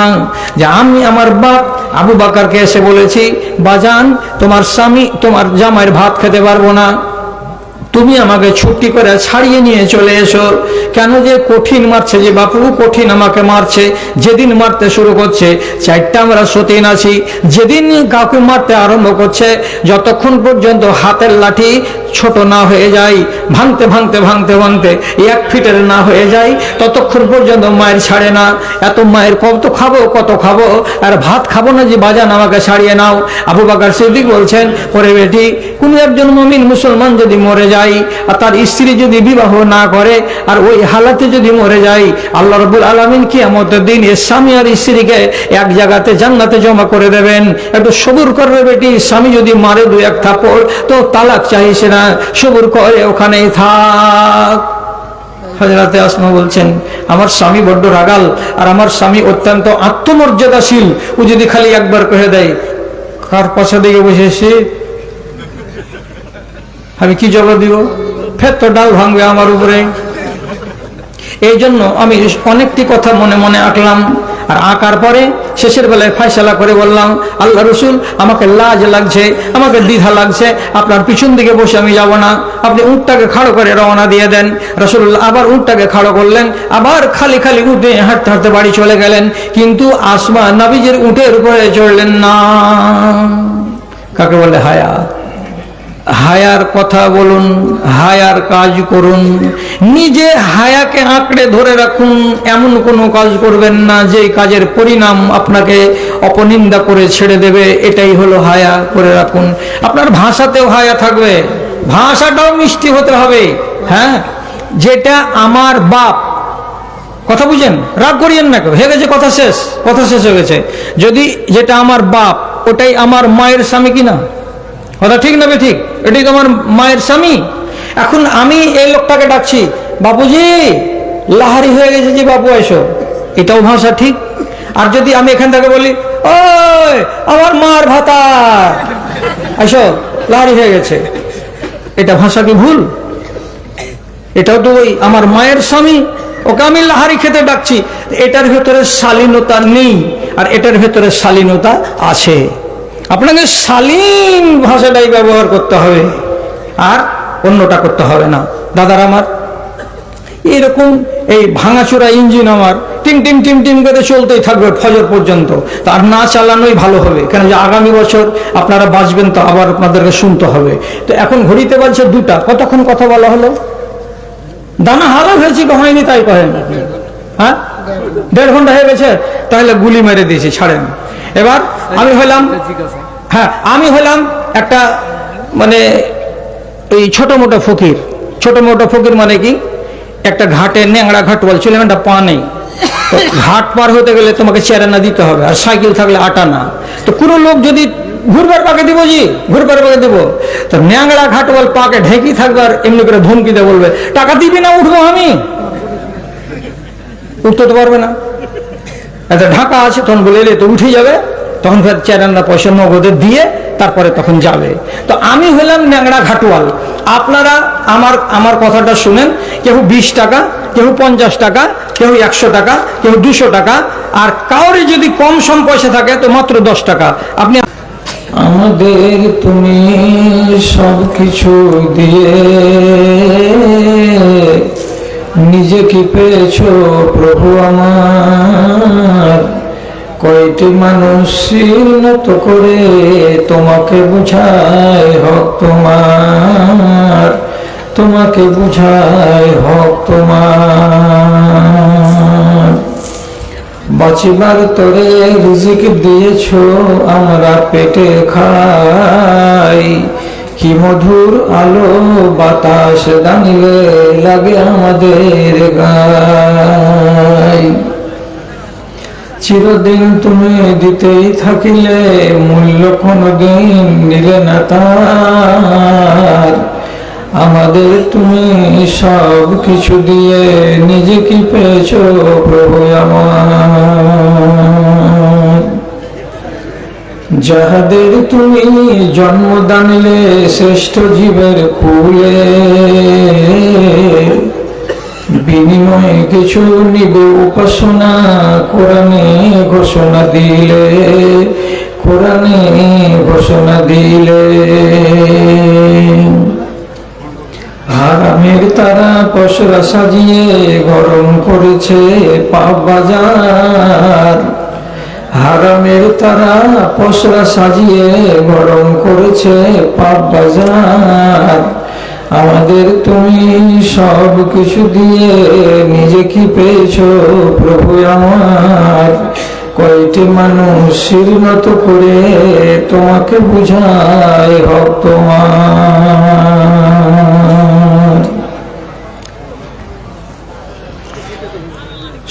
যে আমি আমার বাপ আবু বকরকে এসে বলেছি, বাজান তোমার স্বামী তোমার জামাইয়ের ভাত খেতে পারবো না, তুমি আমাকে ছুটি করে ছাড়িয়ে নিয়ে চলে এসো। কেন যে কঠিন মারছে, যে বাপু কঠিন আমাকে মারছে। যেদিন মারতে শুরু করছে, 4টা আমরা সতীন আছি, যেদিন কাউকে মারতে আরম্ভ করছে, যতক্ষণ পর্যন্ত হাতের লাঠি ছোট না হয়ে যায়, ভাঙতে ভাঙতে ভাঙতে ভাঙতে 1 ফিটের না হয়ে যায়, ততক্ষণ পর্যন্ত মায়ের ছাড়ে না। এত মায়ের কত খাবো, আর ভাত খাবো না যে বাজান আমাকে ছাড়িয়ে নাও। আবু বকর সিদ্দিক বলছেন, ওরে বেটি, কোন একজন মুমিন মুসলমান যদি মরে যায় আর তার স্ত্রী যদি বিবাহ না করে আর ওই হালাতে যদি মরে যায়, আল্লাহ রাব্বুল আলামিন কিয়ামতের দিন এর স্বামী আর স্ত্রীকে এক জায়গাতে জান্নাতে জমা করে দেবেন। একটু সবুর করবে বেটি, স্বামী যদি মারে 2-1 থাপ্পড় তো তালাক চাইছে না, সবুর করে ওখানেই থাক। হযরতে আসমা বলছেন, আমার স্বামী বড্ড রাগাল আর আমার স্বামী অত্যন্ত আত্মমর্যাদাশীল, ও যদি খালি একবার কহে দেয় কার পাশে দিকে বসেছি, আমি কি জবাব দিব? ফের তো ডাল ভাঙবে আমার উপরে। এই জন্য আমি অনেকটি কথা মনে মনে আঁকলাম, আর আঁকার পরে শেষের বেলায় ফয়সালা করে বললাম, আল্লাহ রসুল আমাকে লাজ লাগছে, আমাকে দ্বিধা লাগছে, আপনার পিছন দিকে বসে আমি যাব না, আপনি উটটাকে খাড়ো করে রওনা দিয়ে দেন। রাসূলুল্লাহ আবার উটটাকে খাড়ো করলেন, আবার খালি খালি উঠে হাঁটতে হাঁটতে বাড়ি চলে গেলেন, কিন্তু আসমা নবীজির উটের উপরে চড়লেন না। কাকে বলে হায়া। হায়ার কথা বলুন, হায়ার কাজ করুন, নিজে হায়াকে আঁকড়ে ধরে রাখুন। এমন কোনো কাজ করবেন না যে কাজের পরিণাম আপনাকে অপনিন্দা করে ছেড়ে দেবে, এটাই হলো হায়া। করে রাখুন। আপনার ভাষাতেও হায়া থাকবে, ভাষাটাও মিষ্টি হতে হবে। হ্যাঁ, যেটা আমার বাপ, কথা বুঝেন, রাগ করিয়েন না, হয়ে গেছে কথা শেষ, কথা শেষ হয়ে গেছে। যদি যেটা আমার বাপ ওটাই আমার মায়ের স্বামী কিনা, কথা ঠিক না? ঠিক, এটাই তো আমার মায়ের স্বামী। এখন আমি এই লোকটাকে ডাকছি, বাপুজি লাহারি হয়ে গেছে যে বাপু এসো, এটাও ভাষা ঠিক। আর যদি আমি এখান থেকে বলি, ওই আমার মার ভাতার এসো, লাহারি হয়ে গেছে, এটা ভাষা কি ভুল? এটাও তো ওই আমার মায়ের স্বামী, ওকে আমি লাহারি খেতে ডাকছি। এটার ভেতরে শালীনতা নেই, আর এটার ভেতরে শালীনতা আছে। আপনাকে শালীন ভাষাটাই ব্যবহার করতে হবে, আর অন্যটা করতে হবে না। দাদার আমার এরকম এই ভাঙাচোরা ইঞ্জিন আমার টিম টিম টিম টিম করে চলতেই থাকবে ফজর পর্যন্ত, তার না চালানোই ভালো হবে। কেন যে আগামী বছর আপনারা বাঁচবেন তো আবার আপনাদেরকে শুনতে হবে। তো এখন ঘড়িতে বাজছে 2টা, কতক্ষণ কথা বলা হলো? দানা হারা হয়েছে বা হয়নি তাই কহেন? হ্যাঁ, 1.5 ঘন্টা হয়ে গেছে, তাহলে গুলি মেরে দিয়েছি, ছাড়েন। এবার আমি হলাম, হ্যাঁ আমি হলাম একটা মানে এই ছোট মোটো ফকির। ছোট মোটো ফকির মানে কি, একটা ঘাটে ন্যাংরা ঘাট বলছিলাম, একটা পা নেই, তো ঘাট পার হতে গেলে তোমাকে 4 আনা দিতে হবে, আর সাইকেল থাকলে 8 আনা। তো কোনো লোক যদি ঘুরবার পাকে দিব, জি ঘুরবার পাকে দিব, তো ন্যাংরা ঘাট বল পাকে ঢেকি থাকবে, আর এমনি করে ধমকি দিয়ে বলবে টাকা দিবি না উঠবো আমি, উঠতে তো পারবে না। একটা ঢাকা আছে, তখন বলে এলে তো উঠে যাবে, তখন ফের 4 আনা পয়সা নগদে দিয়ে তারপরে তখন যাবে। তো আমি হলাম ন্যাংরা ঘাটওয়াল, আপনারা আমার কথাটা শুনেন, কেউ 20 টাকা, কেউ 50 টাকা, কেউ 100 টাকা, কেউ 200 টাকা, আর কাউরে যদি কম সম পয়সা থাকে তো মাত্র 10 টাকা। আপনি আমাদের তুমি সব কিছু দিয়ে নিজে কি পেয়েছো প্রভু আমার, কয়টি মানুষ নত করে তোমাকে বুঝায় হক তোমার, তোমাকে বুঝায় হক তোমার। বাঁচিবার তরে রিজিক দিয়েছো আমরা পেটে খাই, কি মধুর আলো বাতাস দানিলে লাগে আমাদের গায়। চিরদিন তুমি দিতেই থাকিলে মূল্য কোনদিন নিলে না তার, আমাদের তুমি সব কিছু দিয়ে নিজে কি পেয়েছো প্রভু আমার। যাহাদের তুমি জন্মদান দিলে শ্রেষ্ঠ জীবের কুলে, বিনিময়ে কিছু নিবে উপাসনা কোরআনে ঘোষণা দিলে, কোরআনে ঘোষণা দিলে। হারামের তারা পসরা সাজিয়ে গরম করেছে পাপ বাজার, হারামের তারা পসরা সাজিয়ে গরম করেছে পাপ বাজার। আমাদের তুমি সব কিছু দিয়ে নিজে কি পেয়েছো প্রভু আমার, কয়টি মানুষ শির নত করে তোমাকে বুঝায় হক তোমার।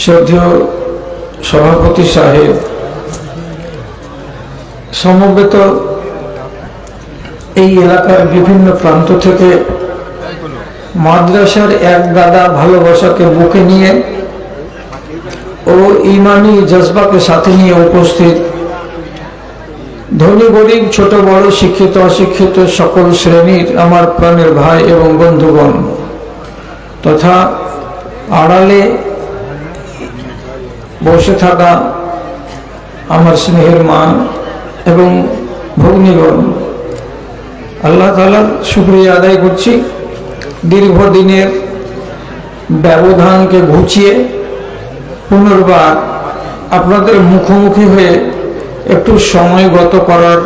শ্রদ্ধেয় সভাপতি সাহেব, সমবেত এই এলাকার বিভিন্ন প্রান্ত থেকে মাদ্রাসার এক গাদা ভালোবাসাকে বুকে নিয়ে ও ইমানি জজবাকে সাথে নিয়ে উপস্থিত ধনী গরিব ছোট বড় শিক্ষিত অশিক্ষিত সকল শ্রেণীর আমার প্রাণের ভাই এবং বন্ধুগণ, তথা আড়ালে বসে থাকা আমার স্নেহের মা এবং ভগ্নীগণ, আল্লাহ তাআলার শুকরিয়া আদায় করছি। দীর্ঘদিনের ব্যবধানকে ঘুচিয়ে পুনর্বার আপনাদের মুখোমুখি হয়ে একটু সময় গত করার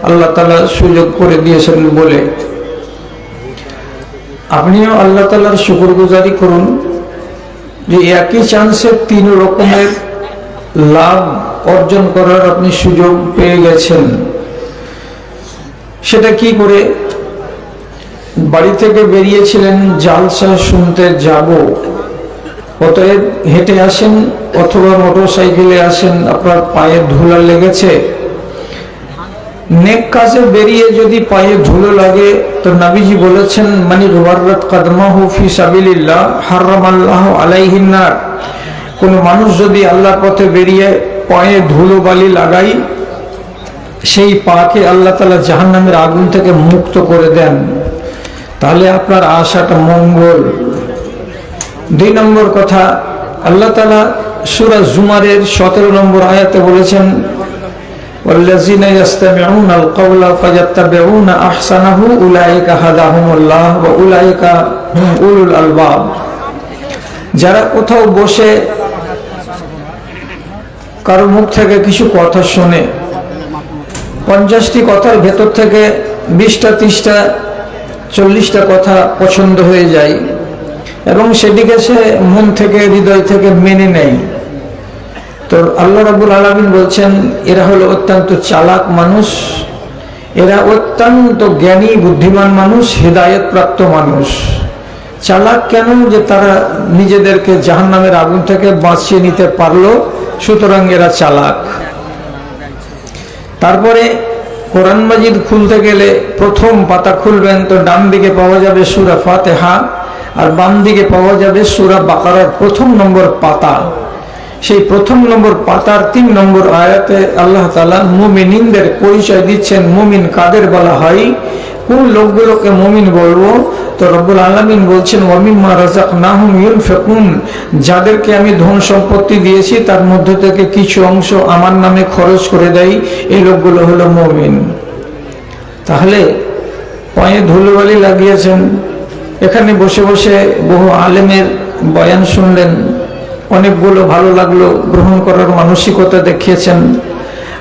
আল্লাহ তাআলা সুযোগ করে দিয়েছেন বলে আপনিও আল্লাহ তাআলার শুকরগুজারি করুন যে একই চান্সে 3 রকমের লাভ অর্জন করার আপনি সুযোগ পেয়ে গেছেন। সেটা কি করে? বাড়ি থেকে বেরিয়েছিলেন জালসা শুনতে যাব, অতএব হেঁটে আসেন অথবা মোটর সাইকেলে আসেন, আপনার পায়ে ধুলা লেগেছে। নেক কাজে বেরিয়ে যদি পায়ে ধুলো লাগে তো নবীজি বলেছেন, মানি গওয়াররাত কদমাহু ফি সাবিলিল্লাহ হারামাল্লাহু আলাইহিন নার। কোন মানুষ যদি আল্লাহর পথে বেরিয়ে পায়ে ধুলো বালি লাগাই, সেই পাকে আল্লাহ তাআলা জাহান্নামের আগুন থেকে মুক্ত করে দেন। তাহলে আপনার আশাটা মঙ্গল। 2 নম্বর কথা, আল্লাহ তাআলা সূরা জুমারের 17 নম্বর আয়াতে বলেছেন, ওয়াল্লাযিনা ইয়াসতামিউনাল কাওলা ফায়াত্তাবিউনা আহসানাহু উলাইকা হাদাহুমুল্লাহ ওয়া উলাইকা হুম উলুল আলবাব। যারা কোথাও বসে কারো মুখ থেকে কিছু কথা শুনে, 50টি কথার ভেতর থেকে 20টা 30টা 40টা কথা পছন্দ হয়ে যায় এবং সেটিকে সে মন থেকে হৃদয় থেকে মেনে নেয়। তো আল্লাহ রাব্বুল আলামিন বলছেন, এরা হলো অত্যন্ত চালাক মানুষ, এরা অত্যন্ত জ্ঞানী বুদ্ধিমান মানুষ, হেদায়েত প্রাপ্ত মানুষ। চালাক কেন? যে তারা নিজেদেরকে জাহান্নামের আগুন থেকে বাঁচিয়ে নিতে পারলো, সুতরাং এরা চালাক। তারপরে কোরআন মাজিদ খুলতে গেলে প্রথম পাতা খুলবেন তো ডান দিকে পাওয়া যাবে সূরা ফাতিহা, আর বাম দিকে পাওয়া যাবে সূরা বাকারার 1 নম্বর পাতা। সেই 1 নম্বর পাতার 3 নম্বর আয়াতে আল্লাহ তাআলা মুমিনদের পরিচয় দিচ্ছেন। মুমিন কাদের বলা হয়? কোন লোকগুলোকে মুমিন বলবো? তো রব্বুল আলামিন বলছেন ওয়ামিম্মা রাযাকনাহুম ইউনফিকুন, যাদেরকে আমি ধন সম্পত্তি দিয়েছি তার মধ্যে থেকে কিছু অংশ আমার নামে খরচ করে দেয়, এই লোকগুলো হলো মুমিন। তাহলে পায়ে ধুলোবালি লাগিয়েছেন, এখানে বসে বসে বহু আলেমের বয়ান শুনলেন, অনেকগুলো ভালো লাগলো, গ্রহণ করার মানসিকতা দেখিয়েছেন।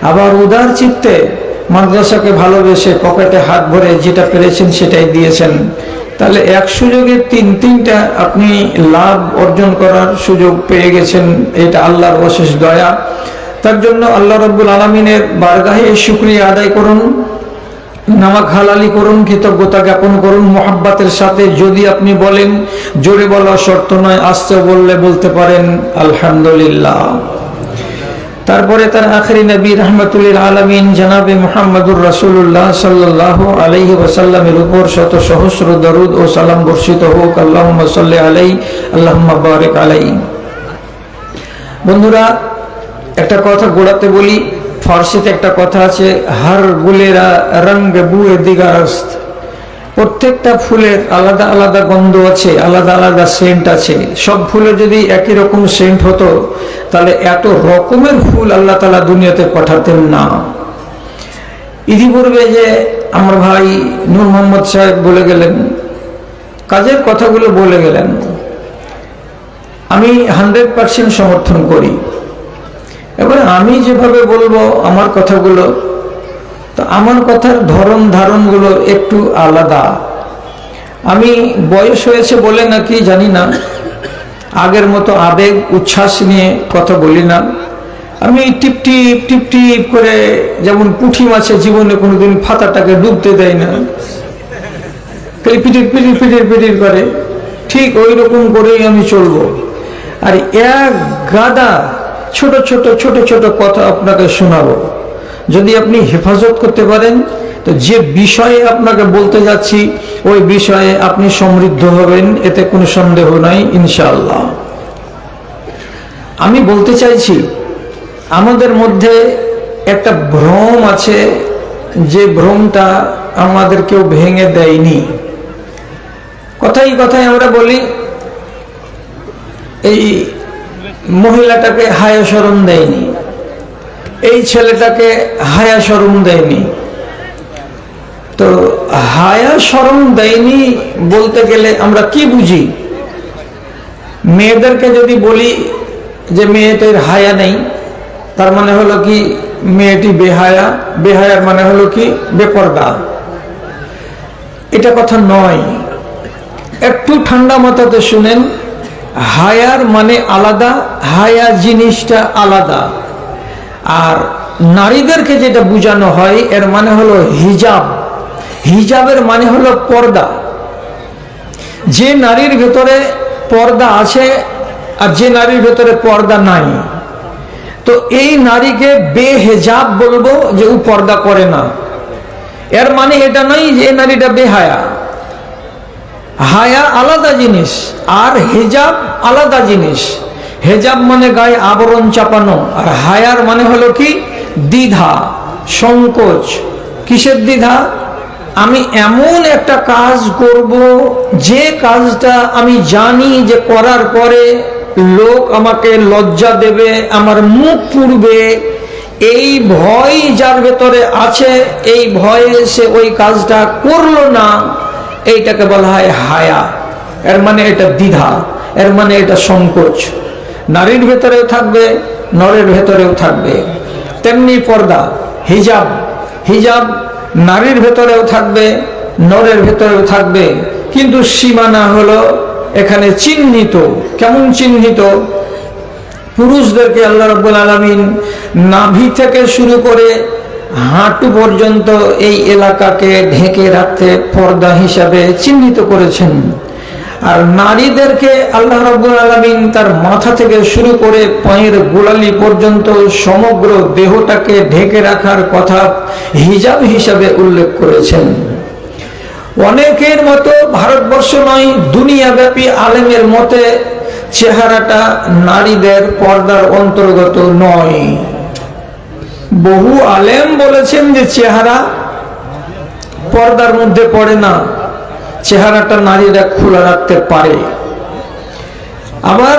আবার উদার চিত্তে মাদ্রাসাকে ভালোবেসে পকেটে হাত ভরে যেটা পেরেছেন সেটাই দিয়েছেন। তাহলে এক সুযোগে তিনটা আপনি লাভ অর্জন করার সুযোগ পেয়ে গেছেন। এটা আল্লাহর অশেষ দয়া। তার জন্য আল্লাহ রাব্বুল আলামিনের বারগাহে শুকরিয়া আদায় করুন, নামাক হালালি করুন, কৃতজ্ঞতা জ্ঞাপন করুন মুহাব্বতের সাথে। যদি আপনি বলেন, জোরে বলা শর্ত নয়, আস্তে বললে বলতে পারেন আলহামদুলিল্লাহ। তারপরে তার আখেরি নবী রাহমাতুল আলামিন জনাবে মুহাম্মদুর রাসূলুল্লাহ সাল্লাল্লাহু আলাইহি ওয়াসাল্লামের উপর শত সহস্র দরুদ ও সালাম বর্ষিত হোক। আল্লাহুম্মা সাল্লি আলাইহি আল্লাহুম্মা বারিক আলাইহি। বন্ধুরা, একটা কথা গোড়াতে বলি, ফার্সিতে একটা কথা আছে, হার গুলেরা রঙ বুয়ে দিগারস্ত। প্রত্যেকটা ফুলের আলাদা আলাদা গন্ধ আছে, আলাদা আলাদা সেন্ট আছে। সব ফুলের যদি একই রকম সেন্ট হতো তাহলে এত রকমের ফুল আল্লাহ তাআলা দুনিয়াতে পাঠাতেন না। ইতিপূর্বে যে আমার ভাই নূর মোহাম্মদ সাহেব বলে গেলেন, কাজের কথাগুলো বলে গেলেন, আমি 100% সমর্থন করি। এবার আমি যেভাবে বলবো আমার কথাগুলো, তো আমার কথার ধরন ধারণগুলো একটু আলাদা। আমি বয়স হয়েছে বলে নাকি জানি না, আগের মতো আবেগ উচ্ছ্বাস নিয়ে কথা বলি না। আমি টিপ টিপ টিপ টিপ করে, যেমন পুঁটি মাছের জীবনে কোনোদিন ফাতাটাকে ডুবতে দেয় না, পিটির পিটির পিটির পিটির করে, ঠিক ওই রকম করেই আমি চলবো। আর এক গাদা ছোট ছোট ছোট ছোট কথা আপনাকে শোনাবো। যদি আপনি হেফাজত করতে পারেন তো যে বিষয়ে আপনাকে বলতে যাচ্ছি ওই বিষয়ে আপনি সমৃদ্ধ হবেন, এতে কোনো সন্দেহ নাই ইনশাআল্লাহ। আমি বলতে চাইছি, আমাদের মধ্যে একটা ভ্রম আছে, যে ভ্রমটা আমাদের কেউ ভেঙে দেয়নি। কথাই কথায় আমরা বলি এই মহিলাটাকে হায়া শরম দেয়নি, এই ছেলেটাকে হায়া শরম দেয়নি। তো হায়া শরম দেয়নি বলতে গেলে আমরা কি বুঝি? মেয়েদেরকে যদি বলি যে মেয়েটির হায়া নেই, তার মানে হলো কি মেয়েটি বেহায়া, বেহায়ার মানে হলো কি বেপরদা। এটা কথা নয়, একটু ঠান্ডা মাথাতে শুনেন। হায়ার মানে আলাদা, হায়া জিনিসটা আলাদা। আর নারীদেরকে যেটা বোঝানো হয় এর মানে হলো হিজাব। হিজাবের মানে হলো পর্দা। যে নারীর ভেতরে পর্দা আছে আর যে নারীর ভেতরে পর্দা নাই, তো এই নারীকে বেহেজাব বলবো যে ও পর্দা করে না। এর মানে এটা নয় যে নারীটা বেহায়া। হায়া আলাদা জিনিস আর হিজাব আলাদা জিনিস। হেজাব মানে গায়ে আবরণ চাপানো, আর হায়ার মানে হলো কি দ্বিধা, সংকোচ। কিসের দ্বিধা? আমি এমন একটা কাজ করব যে কাজটা আমি জানি যে করার পরে লোক আমাকে লজ্জা দেবে, আমার মুখ পুড়বে, এই ভয় যার ভেতরে আছে, এই ভয়ে সে ওই কাজটা করলো না, এইটাকে বলা হয় হায়া। এর মানে এটা দ্বিধা, এর মানে এটা সংকোচ। নারীর ভেতরেও থাকবে, নরের ভেতরেও থাকবে। তেমনি পর্দা, হিজাব, হিজাব নারীর ভেতরেও থাকবে, নরের ভেতরেও থাকবে, কিন্তু সীমানা হলো এখানে চিহ্নিত। কেমন চিহ্নিত? পুরুষদেরকে আল্লাহ রাব্বুল আলামিন নাভি থেকে শুরু করে হাঁটু পর্যন্ত এই এলাকাকে ঢেকে রাখতে পর্দা হিসাবে চিহ্নিত করেছেন। আর নারীদেরকে আল্লাহ রাব্বুল আলামিন তার মাথা থেকে শুরু করে পায়ের গোড়ালি পর্যন্ত সমগ্র দেহটাকে ঢেকে রাখার কথা হিজাব হিসাবে উল্লেখ করেছেন। অনেকের মতো, ভারতবর্ষ নয় দুনিয়াব্যাপী আলেমের মতে চেহারাটা নারীদের পর্দার অন্তর্গত নয়। বহু আলেম বলেছেন যে চেহারা পর্দার মধ্যে পড়ে না, চেহারাটা নারীরা খোলা রাখতে পারে। আবার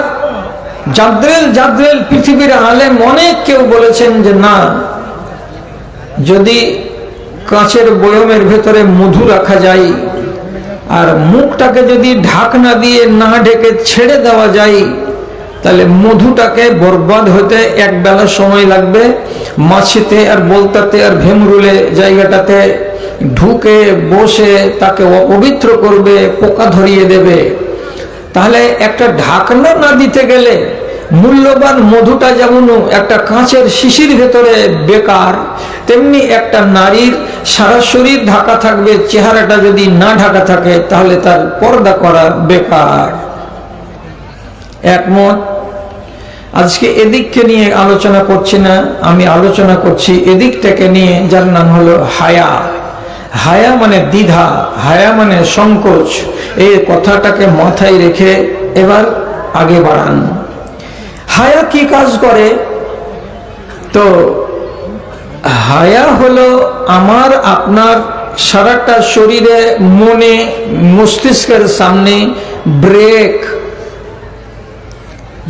জাদ্রেল পৃথিবীর আলেম অনেক কেউ বলেছেন যে না, যদি কাঁচের বয়মের ভেতরে মধু রাখা যায় আর মুখটাকে যদি ঢাকনা দিয়ে না ঢেকে ছেড়ে দেওয়া যায়, তাহলে মধুটাকে বরবাদ হতে এক বেলা সময় লাগবে। মাছিতে আর বলতাতে আর ভেমরুলে জায়গাটাতে ঢুকে বসে তাকে অপবিত্র করবে, পোকা ধরিয়ে দেবে। তাহলে একটা ঢাকনা না দিতে গেলে মূল্যবান মধুটা যেমন একটা কাঁচের শিশির ভেতরে বেকার, তেমনি একটা নারীর সারা শরীর ঢাকা থাকবে, চেহারাটা যদি না ঢাকা থাকে তাহলে তার পর্দা করা বেকার। একমত? আজকে এদিককে নিয়ে আলোচনা করছি না, আমি আলোচনা করছি এদিকটাকে নিয়ে, যার নাম হলো হায়া। হায়া মানে দ্বিধা, হায়া মানে সংকোচ। এই কথাটাকে মাথায় রেখে এবার আগে বাড়ান। হায়া কি কাজ করে? তো হায়া হলো আমার আপনার সারাটা শরীরে, মনে, মস্তিষ্কের সামনে ব্রেক।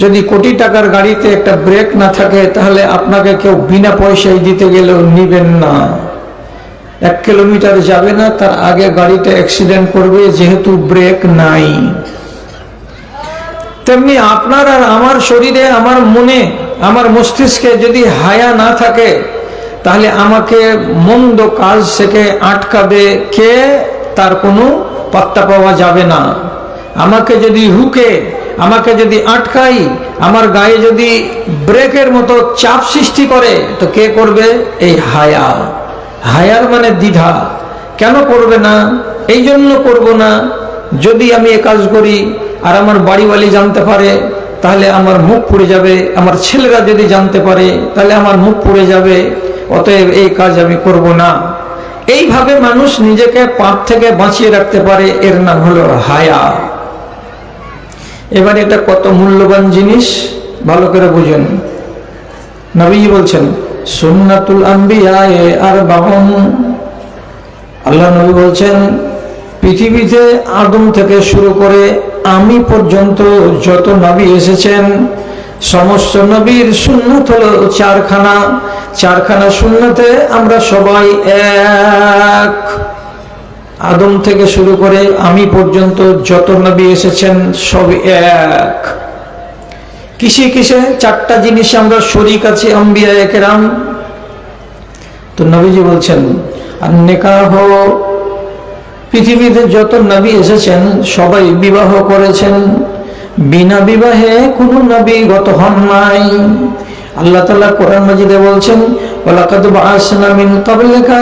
যদি কোটি টাকার গাড়িতে একটা ব্রেক না থাকে তাহলে আপনাকে কেউ বিনা পয়সায় দিতে গেলেও নিবেন না। 1 কিলোমিটার যাবে না, তার আগে গাড়িটা অ্যাক্সিডেন্ট করবে, যেহেতু ব্রেক নাই। তেমনি আপনার আর আমার শরীরে, আমার মনে, আমার মস্তিষ্কে যদি হায়া না থাকে তাহলে আমাকে মন্দ কাজ থেকে আটকাবে কে, তার কোনো পাত্তা পাওয়া যাবে না। আমাকে যদি রুকে, আমাকে যদি আটকাই, আমার গায়ে যদি ব্রেকের মতো চাপ সৃষ্টি করে, তো কে করবে? এই হায়া। হায়ার মানে দ্বিধা। কেন করবে না? এই জন্য করব না, যদি আমি এ কাজ করি আর আমার বাড়িওয়ালি জানতে পারে তাহলে আমার মুখ পুড়ে যাবে, আমার ছেলেরা যদি জানতে পারে তাহলে আমার মুখ পুড়ে যাবে, অতএব এই কাজ আমি করব না। এইভাবে মানুষ নিজেকে পাপ থেকে বাঁচিয়ে রাখতে পারে, এর নাম হলো হায়া। এবার এটা কত মূল্যবান জিনিস ভালো করে বুঝুন। নবীজি বলছেন সুন্নাতুল আম্বিয়ায়ে আরবাউন। আল্লাহ নবী বলছেন পৃথিবীতে আদম থেকে শুরু করে আমি পর্যন্ত যত নবী এসেছেন সমস্ত নবীর সুন্নাত হলো চারখানা। চারখানা সুন্নাতে আমরা সবাই এক। আদম থেকে শুরু করে আমি পর্যন্ত যত নবী এসেছেন সব এক। কিসে কিসে? 4টা জিনিস আমরা শরীক আছি আম্বিয়ায়ে কেরাম। তো নবীজি বলছেন আর নিকাহ, পৃথিবীতে যত নবী এসেছেন সবাই বিবাহ করেছেন, বিনা বিবাহে কোনো নবী গত হন নাই। আল্লাহ তাআলা কোরআন মাজিদে বলছেন ওয়ালাকাদ বাআসনা মিন ক্বাবলিকা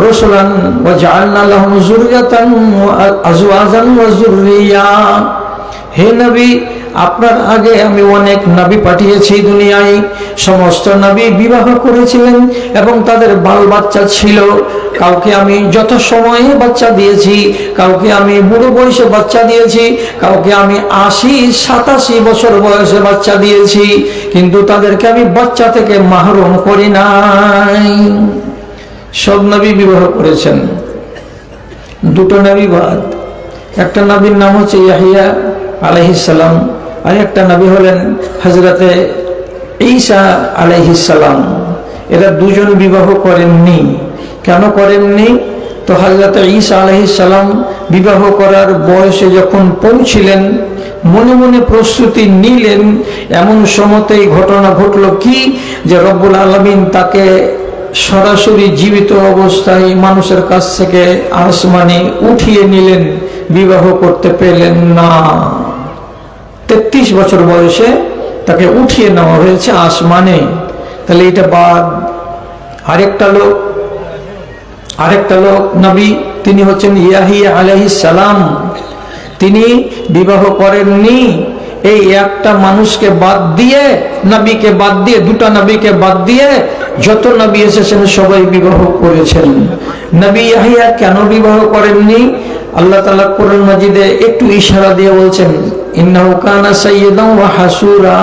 রাসূলান ওয়া জাআলনা লাহুম যুররিয়াতান ওয়া আজওয়াজান ওয়া যুররিয়া। হে নবী, আপনার আগে আমি অনেক নবী পাঠিয়েছি দুনিয়ায়। সমস্ত নবী বিবাহ করেছিলেন এবং তাদের বাল বাচ্চা ছিল। কাউকে আমি যত সময়ে বাচ্চা দিয়েছি, কাউকে আমি বুড়ো বয়সে বাচ্চা দিয়েছি, কাউকে আমি 80-87 বছর বয়সে বাচ্চা দিয়েছি, কিন্তু তাদেরকে আমি বাচ্চা থেকে মাহরুম করি নাই। সব নবী বিবাহ করেছেন। 2টো নবী বাদ। একটা নবীর নাম হচ্ছে ইয়াহিয়া আলাইহিস সালাম, আর একটা নবী হলেন হযরতে ঈসা আলাইহিস সালাম। এরা দুজন বিবাহ করেননি। কেন করেননি? তো হযরতে ঈসা আলাইহিস সালাম বিবাহ করার বয়সে যখন পৌঁছিলেন, মনে মনে প্রস্তুতি নিলেন, এমন সময়তেই ঘটনা ঘটলো কি যে রব্বুল আলামিন তাকে সরাসরি জীবিত অবস্থায় মানুষের কাছ থেকে আসমানে উঠিয়ে নিলেন, বিবাহ করতে পেলেন না। 33 বছর বয়সে তাকে উঠিয়ে নেওয়া হয়েছে আসমানে। তাহলে এটা বাদ। আরেকটা লোক নবী, তিনি হচ্ছেন ইয়াহিয়া আলাইহিস সালাম। তিনি বিবাহ করেননি। এই একটা মানুষকে বাদ দিয়ে, নবীকে বাদ দিয়ে, 2টা নবীকে বাদ দিয়ে যত নবী এসেছেন সবাই বিবাহ করেছেন। নবী ইয়াহিয়া কেন বিবাহ করেননি? আল্লাহ তাআলা কোরআন মাজিদে একটু ইশারা দিয়ে বলছেন ইন্নাহু কানা সাইয়্যিদান ওয়া হাসুরা।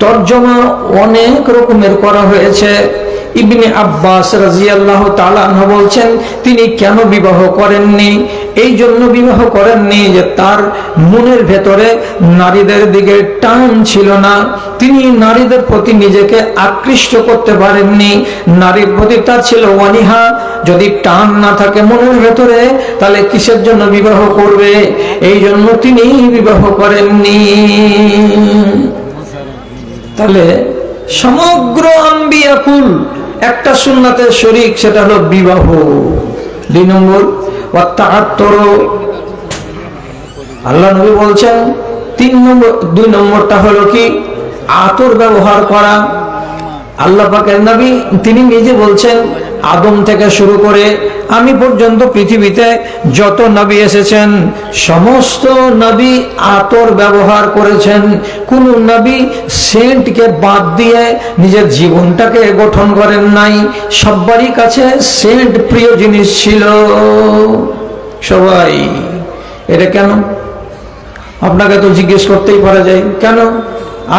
তরজমা অনেক রকমের করা হয়েছে। ইবনে আব্বাস রাদিয়াল্লাহু তাআলা আনহু বলছেন, তিনি কেন বিবাহ করেননি? এই জন্য বিবাহ করেননি যে তার মনের ভেতরে নারীদের দিকে টান ছিল না, তিনি নারীদের প্রতি নিজেকে আকৃষ্ট করতে পারেননি, নারীর প্রতি তার ছিল অনীহা। যদি টান না থাকে মনের ভেতরে, তাহলে কিসের জন্য বিবাহ করবে? এই জন্য তিনি বিবাহ করেননি। তাহলে সমগ্র আম্বিয়াকুল একটা সুন্নাতের শরীক, সেটা হলো বিবাহ। 2 নম্বর আল্লাহ নবী বলছেন 2 নম্বরটা হলো কি? আতর ব্যবহার করা। আল্লাহ পাকের নবী তিনি নিজে বলছেন, আদম থেকে শুরু করে আমি পর্যন্ত পৃথিবীতে যত নবী এসেছেন সমস্ত নবী আতর ব্যবহার করেছেন। কোন নবী সেন্টকে বাদ দিয়ে নিজের জীবনটাকে গঠন করেন নাই। সবারই কাছে সেন্ট প্রিয় জিনিস ছিল। সবাই এটা কেন? আপনাকে তো জিজ্ঞেস করতেই পারা যায়, কেন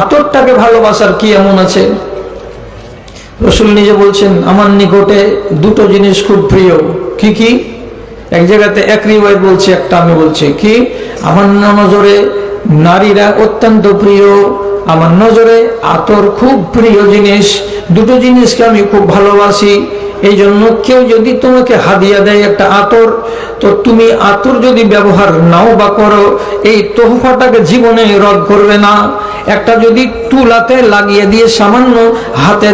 আতরটাকে ভালোবাসার কি এমন আছে? রাসূল নিজে বলছেন, আমার নিকটে 2টো জিনিস খুব প্রিয়। কি কি? এক জায়গাতে এক রিওয়ায়াত বলছে, একটা আমি বলছি কি, আমার নজরে নারীরা অত্যন্ত প্রিয়, আমার নজরে আতর খুব প্রিয় জিনিস। 2টো জিনিসকে আমি খুব ভালোবাসি। এই জন্য কেউ যদি তোমাকে হাদিয়া দেয় একটা আতর, তো তুমি আতর যদি ব্যবহার নাও বা করো, এই তোহফাটাকে জীবনে রদ করবে না। একটা যদি তুলাতে লাগিয়ে দিয়ে সামান্য হাতে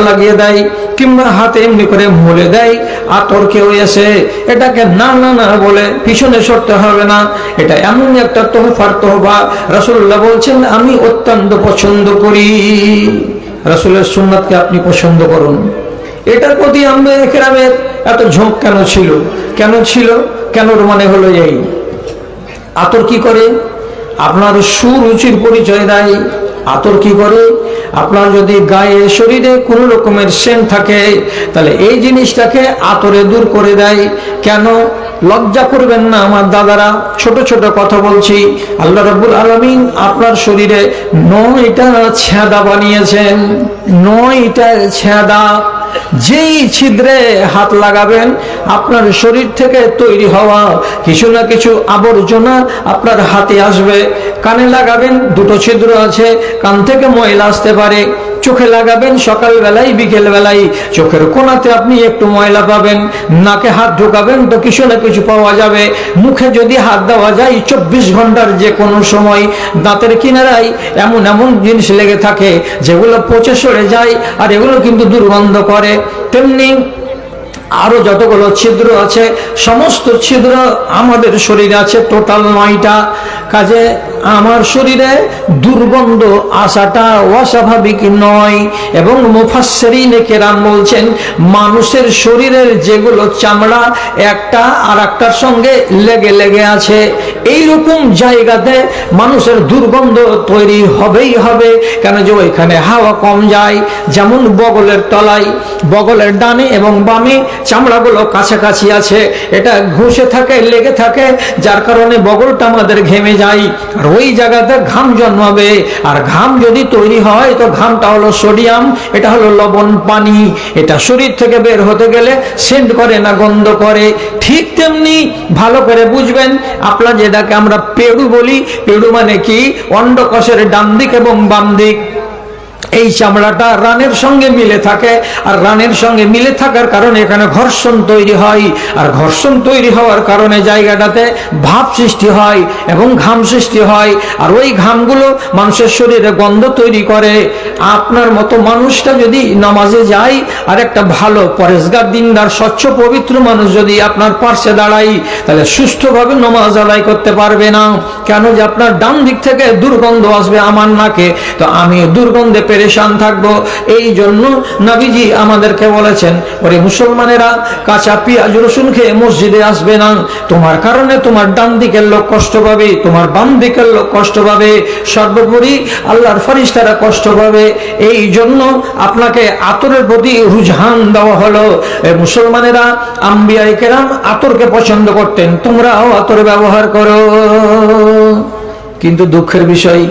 লাগিয়ে দেয়, কিংবা হাতে এমনি করে মলে দেয়, আতর কেউ এসে এটাকে না না না বলে পিছনে সরতে হবে না। এটা এমন একটা তোহফার তোহফা। রাসূলুল্লাহ বলছেন, আমি অত্যন্ত পছন্দ করি। রাসূলের সুন্নাতকে আপনি পছন্দ করুন। এটার প্রতি আম্বিয়া কেরামের এত ঝোঁক কেন ছিল? কেন মানে হলো এই আতর কি করে? আপনার সুরুচির পরিচয় দেয়। আতর কি করে? আপনার যদি গায়ে শরীরে কোনো রকমের সেন্ট থাকে, তাহলে এই জিনিসটাকে আতরে দূর করে দেয়। কেন? লজ্জা করবেন না আমার দাদারা, ছোট ছোট কথা বলছি। আল্লাহ রাব্বুল আলামিন আপনার শরীরে 9টা ছেঁদা বানিয়েছেন। 9টা ছেঁদা, যেই ছিদ্রে হাত লাগাবেন আপনার শরীর থেকে তৈরি হওয়া কিছু না কিছু আবর্জনা আপনার হাতে আসবে। কানে লাগাবেন, 2টো ছিদ্র আছে, কান থেকে ময়লা আসতে পারে। চোখে লাগাবেন সকালবেলায় বিকেলবেলায়, চোখের কোণাতে আপনি একটু ময়লা পাবেন। নাকে হাত ঢোকাবেন তো কিছু না কিছু পাওয়া যাবে। মুখে যদি হাত দেওয়া যায় 24 ঘন্টার যে কোনো সময় দাঁতের কিনারায় এমন এমন জিনিস লেগে থাকে যেগুলো পচে সরে যায়, আর এগুলো কিন্তু দুর্গন্ধ করে। তেমনি আরো যতগুলো ছিদ্র আছে, সমস্ত ছিদ্র আমাদের শরীরে আছে টোটাল 9টা। কাজে আমার শরীরে দুর্গন্ধ আসাটা অস্বাভাবিক নয়। এবং মুফাসসিরিনে কেরাম বলছেন, মানুষের শরীরের যেগুলো চামড়া একটা আর একটার সঙ্গে লেগে লেগে আছে, এইরকম জায়গাতে মানুষের দুর্গন্ধ তৈরি হবেই হবে। কেন? যে ওইখানে হাওয়া কম যায়। যেমন বগলের তলায়, বগলের ডানে এবং বামে চামড়াগুলো কাছাকাছি আছে, এটা ঘষে থাকে, লেগে থাকে, যার কারণে বগলটা আমাদের ঘেমে যায়। আর ওই জায়গাতে ঘাম জন্মাবে। আর ঘাম যদি তৈরি হয়, তো ঘামটা হলো সোডিয়াম, এটা হলো লবণ পানি। এটা শরীর থেকে বের হতে গেলে সেন্ট করে না, গন্ধ করে। ঠিক তেমনি ভালো করে বুঝবেন, আপনার যেটাকে আমরা পেড়ু বলি, পেড়ু মানে কি? অন্ডকোষের ডান দিক এবং বাম দিক। এই চামড়াটা রানের সঙ্গে মিলে থাকে, আর রানের সঙ্গে মিলে থাকার কারণে এখানে ঘর্ষণ তৈরি হয়। আর ঘর্ষণ তৈরি হওয়ার কারণে জায়গাটাতে ভাব সৃষ্টি হয় এবং ঘাম সৃষ্টি হয়। আর ওই ঘামগুলো মানুষের শরীরে গন্ধ তৈরি করে। আপনার মতো মানুষটা যদি নামাজে যায়, আর একটা ভালো পরেশগার দিনদার স্বচ্ছ পবিত্র মানুষ যদি আপনার পাশে দাঁড়াই, তাহলে সুষ্ঠুভাবে নামাজ আদায় করতে পারবে না। কেন? যে আপনার ডান দিক থেকে দুর্গন্ধ আসবে আমার নাকে, তো আমি দুর্গন্ধে পেরেশান থাকবো। এই জন্য নবীজি আমাদেরকে বলেছেন, ওরে মুসলমানেরা, কাঁচা পেঁয়াজ রসুন খেয়ে মসজিদে আসবে না। তোমার কারণে তোমার ডান দিকের লোক কষ্ট পাবে, তোমার বাম দিকের লোক কষ্ট পাবে, সর্বোপরি আল্লাহর ফেরেশতারা কষ্ট পাবে। এই জন্য আপনাকে আতরের প্রতি রুঝান দেওয়া হলো। মুসলমানেরা, আম্বিয়ায়ে কেরাম আতরকে পছন্দ করতেন, তোমরাও আতর ব্যবহার করো। কিন্তু দুঃখের বিষয়,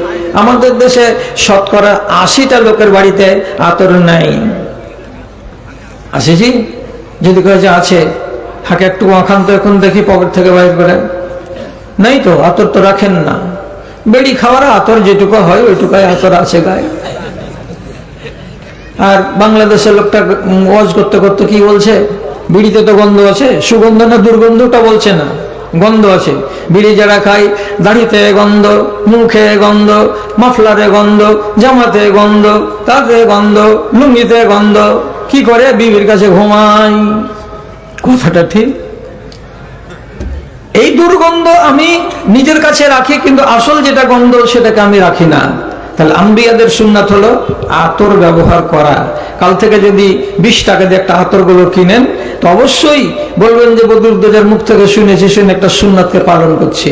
আমাদের দেশে 80% লোকের বাড়িতে আতর নাই। আছে জি? যদি কাছে আছে, হাকে একটু আখান তো এখন দেখি পকেট থেকে বাইর করে, নাই তো, আতর তো রাখেন না। বেড়ি খাওয়ার আতর যেটুকু হয় ওইটুকাই আতর আছে গায়ে। আর বাংলাদেশের লোকটা ওয়াজ করতে করতে কি বলছে, বিড়িতে তো গন্ধ আছে, সুগন্ধ না দুর্গন্ধটা বলছে না, গন্ধ আছে। বিড়ি যারা খায়, দাড়িতে গন্ধ, মুখে গন্ধ, মাফলারে গন্ধ, জামাতে গন্ধ, তাতে গন্ধ, লুঙ্গিতে গন্ধ, কি করে বিবির কাছে ঘুমায়। কথাটা ঠিক। এই দুর্গন্ধ আমি নিজের কাছে রাখি, কিন্তু আসল যেটা গন্ধ সেটাকে আমি রাখি না। তাহলে আম্বিয়াদের সুন্নাত হলো আতর ব্যবহার করা। কাল থেকে যদি 20 টাকা দিয়ে একটা আতরগুলো কিনেন, তো অবশ্যই বলবেন যে বদরুদ্দোজার মুখ থেকে শুনেছি, শুনে একটা সুন্নাতকে পালন করছি।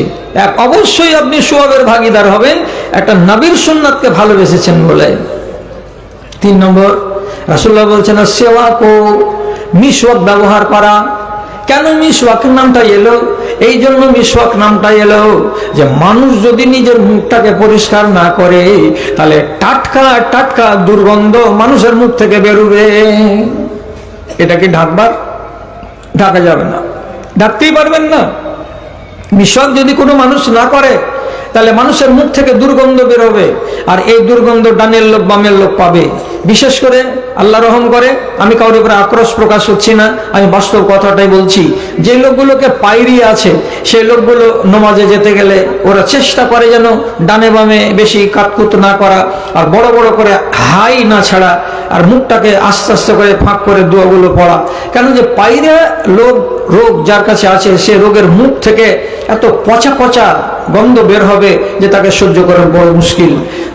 অবশ্যই আপনি সওয়াবের ভাগীদার হবেন, একটা নবীর সুন্নাতকে ভালোবেসেছেন বলে। 3 নম্বর, রাসূলুল্লাহ বলছেন সিওয়াক, মিসওয়াক ব্যবহার করা। কেন মিসওয়াক নামটা এলো? এই জন্য মিসওয়াক নামটা এলো যে মানুষ যদি নিজের মুখটাকে পরিষ্কার না করে, তাহলে টাটকা টাটকা দুর্গন্ধ মানুষের মুখ থেকে বেরোবে। এটা কি ঢাকা যাবে না, ঢাকতেই পারবেন না। মিসওয়াক যদি কোনো মানুষ না করে, তাহলে মানুষের মুখ থেকে দুর্গন্ধ বেরোবে, আর এই দুর্গন্ধ ডানের লোক বামের লোক পাবে। বিশেষ করে আল্লাহ রহম করে, আমি কারোর উপরে আক্রোশ প্রকাশ হচ্ছি না, আমি বাস্তব কথাটাই বলছি। যে লোকগুলোকে পায়রি আছে, সেই লোকগুলো নমাজে যেতে গেলে ওরা চেষ্টা করে যেন ডানে বামে বেশি কাতকুত না করা, আর বড় বড় করে হাই না ছাড়া, আর মুখটাকে আস্তে আস্তে করে ফাঁক করে দোয়াগুলো পড়া। কেন যে পায়রা রোগ যার কাছে আছে, সে রোগের মুখ থেকে এত পচা পচা গন্ধ বের হবে যে তাকে সহ্য করা বড় মুশকিল।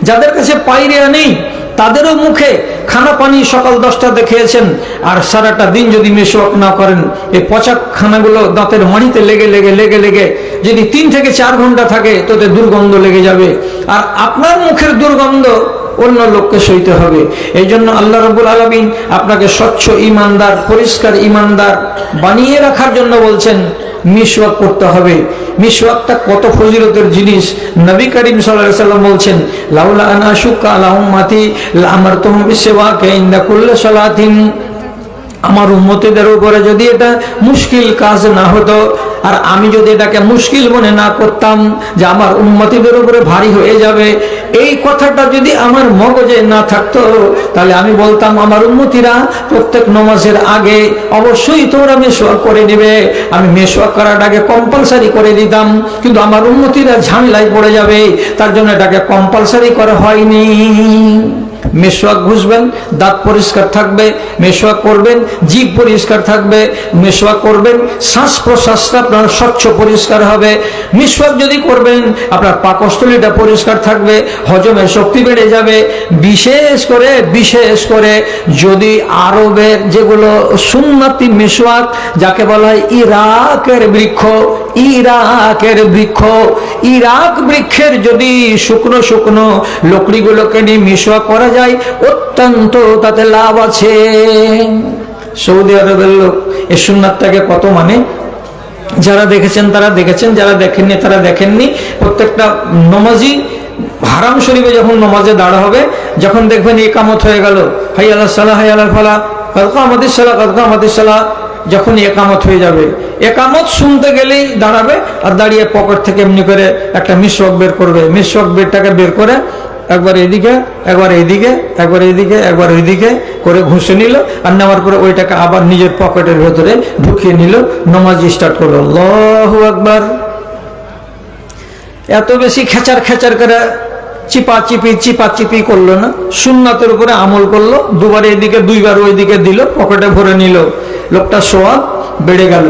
যাদের কাছে পায়রা নেই, তাদেরও মুখে খানা পানি সকাল 10টাতে খেয়েছেন, আর সারাটা দিন যদি মিসওয়াক না করেন, এই পচা খানাগুলো দাঁতের মাড়িতে লেগে লেগে লেগে লেগে যদি 3 থেকে 4 ঘন্টা থাকে, তোতে দুর্গন্ধ লেগে যাবে। আর আপনার মুখের দুর্গন্ধ অন্য লোককে সইতে হবে। এই জন্য আল্লাহ রাব্বুল আলামিন আপনাকে স্বচ্ছ ঈমানদার, পরিষ্কার ঈমানদার বানিয়ে রাখার জন্য বলছেন মিসওয়াক করতে হবে। মিসওয়াকটা কত ফজিলতের জিনিস। নবী করিম সাল্লাল্লাহু আলাইহি ওয়াসাল্লাম বলছেন, লাউলা আনা শুক্কা আলা উম্মতি লামারতুম বিসওয়াকি ইনদা কুল্লি সালাতিন। আমার উম্মতের উপরে যদি এটা মুশকিল কাজ না হতো, আর আমি যদি এটাকে মুশকিল মনে না করতাম যে আমার উম্মতিদের উপরে ভারী হয়ে যাবে, এই কথাটা যদি আমার মগজে না থাকতো, তাহলে আমি বলতাম আমার উম্মতিরা প্রত্যেক নামাজের আগে অবশ্যই তোমরা মিসওয়াক করে নেবে। আমি মিসওয়াক করাটাকে কম্পালসারি করে দিতাম, কিন্তু আমার উম্মতিরা ঝামেলায় পড়ে যাবে, তার জন্য এটাকে কম্পালসারি করা হয়নি। মিসওয়াক ঘুষবেন, দাঁত পরিষ্কার থাকবে, মিসওয়াক করবেন, জিভ পরিষ্কার থাকবে, মিসওয়াক করবেন, শ্বাস প্রশ্বাসটা আপনার স্বচ্ছ পরিষ্কার হবে। মিসওয়াক যদি করবেন, আপনার পাকস্থলীটা পরিষ্কার থাকবে, হজমের শক্তি বেড়ে যাবে। বিশেষ করে যদি আরবের যেগুলো সুন্নতি মিসওয়াক, যাকে বলা হয় ইরাকের ইরাক বৃক্ষের যদি শুকনো শুকনো লকড়িগুলোকে নিয়ে মিসওয়াক করা যায়, অত্যন্ত তাতে লাভ আছে। সৌদি আরবের লোক এই সুন্নাতটাকে কত মানে, যারা দেখেছেন তারা দেখেছেন, যারা দেখেননি তারা দেখেননি। প্রত্যেকটা নমাজি হারাম শরীফে যখন নমাজে দাঁড়া হবে, যখন দেখবেন ইকামত হয়ে গেল, হাইয়া আলাস সালাহ হাইয়া আলাল ফালাহ, কাদ কামাতিস সালাহ কাদ কামাতিস সালাহ, যখন একামত হয়ে যাবে, একামত শুনতে গেলেই দাঁড়াবে, আর দাঁড়িয়ে পকেট থেকে এমনি করে একটা মিসওয়াক বের করবে। মিসওয়াক বেরটাকে বের করে একবার এদিকে একবার এইদিকে একবার এইদিকে একবার ওইদিকে করে ঘুষে নিল, আর নেওয়ার পরে ওইটাকে আবার নিজের পকেটের ভেতরে ঢুকিয়ে নিল, নামাজ স্টার্ট করলো। আল্লাহু আকবার। এত বেশি খেচার করে চিপাচিপি করলো না, সুন্নাতের উপরে আমল করলো, 2বার এদিকে 2বার ওইদিকে দিল, পকেটে ভরে নিল, লোকটা সওয়াব বেড়ে গেল।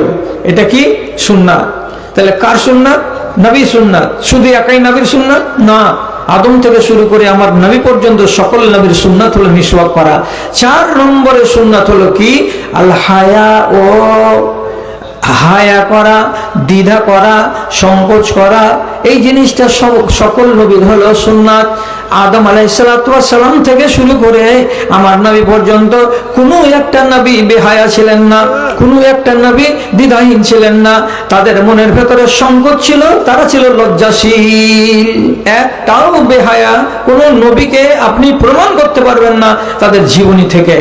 এটা কি সুন্নাত। তাহলে কার সুন্নাত? নবী সুন্নাত। শুধু একাই নবীর সুন্নাত না, আদম থেকে শুরু করে আমার নবী পর্যন্ত সকল নবীর সুন্নাত হলো মিসওয়াক করা। 4 নম্বরের সুন্নাত হলো কি? আল হায়া করা, দ্বিধা করা, সংকোচ করা। এই জিনিসটা সকল নবীর হলো সুন্নাত। আদম আলাইহিস সালাম থেকে শুরু করে আমার নবী পর্যন্ত কোনো একটা নবী বেহায়া ছিলেন না, কোনো একটা নবী দ্বিধাহীন ছিলেন না। তাদের মনের ভেতরে সংকোচ ছিল, তারা ছিল লজ্জাশীল। একটাও বেহায়া কোনো নবীকে আপনি প্রমাণ করতে পারবেন না তাদের জীবনী থেকে।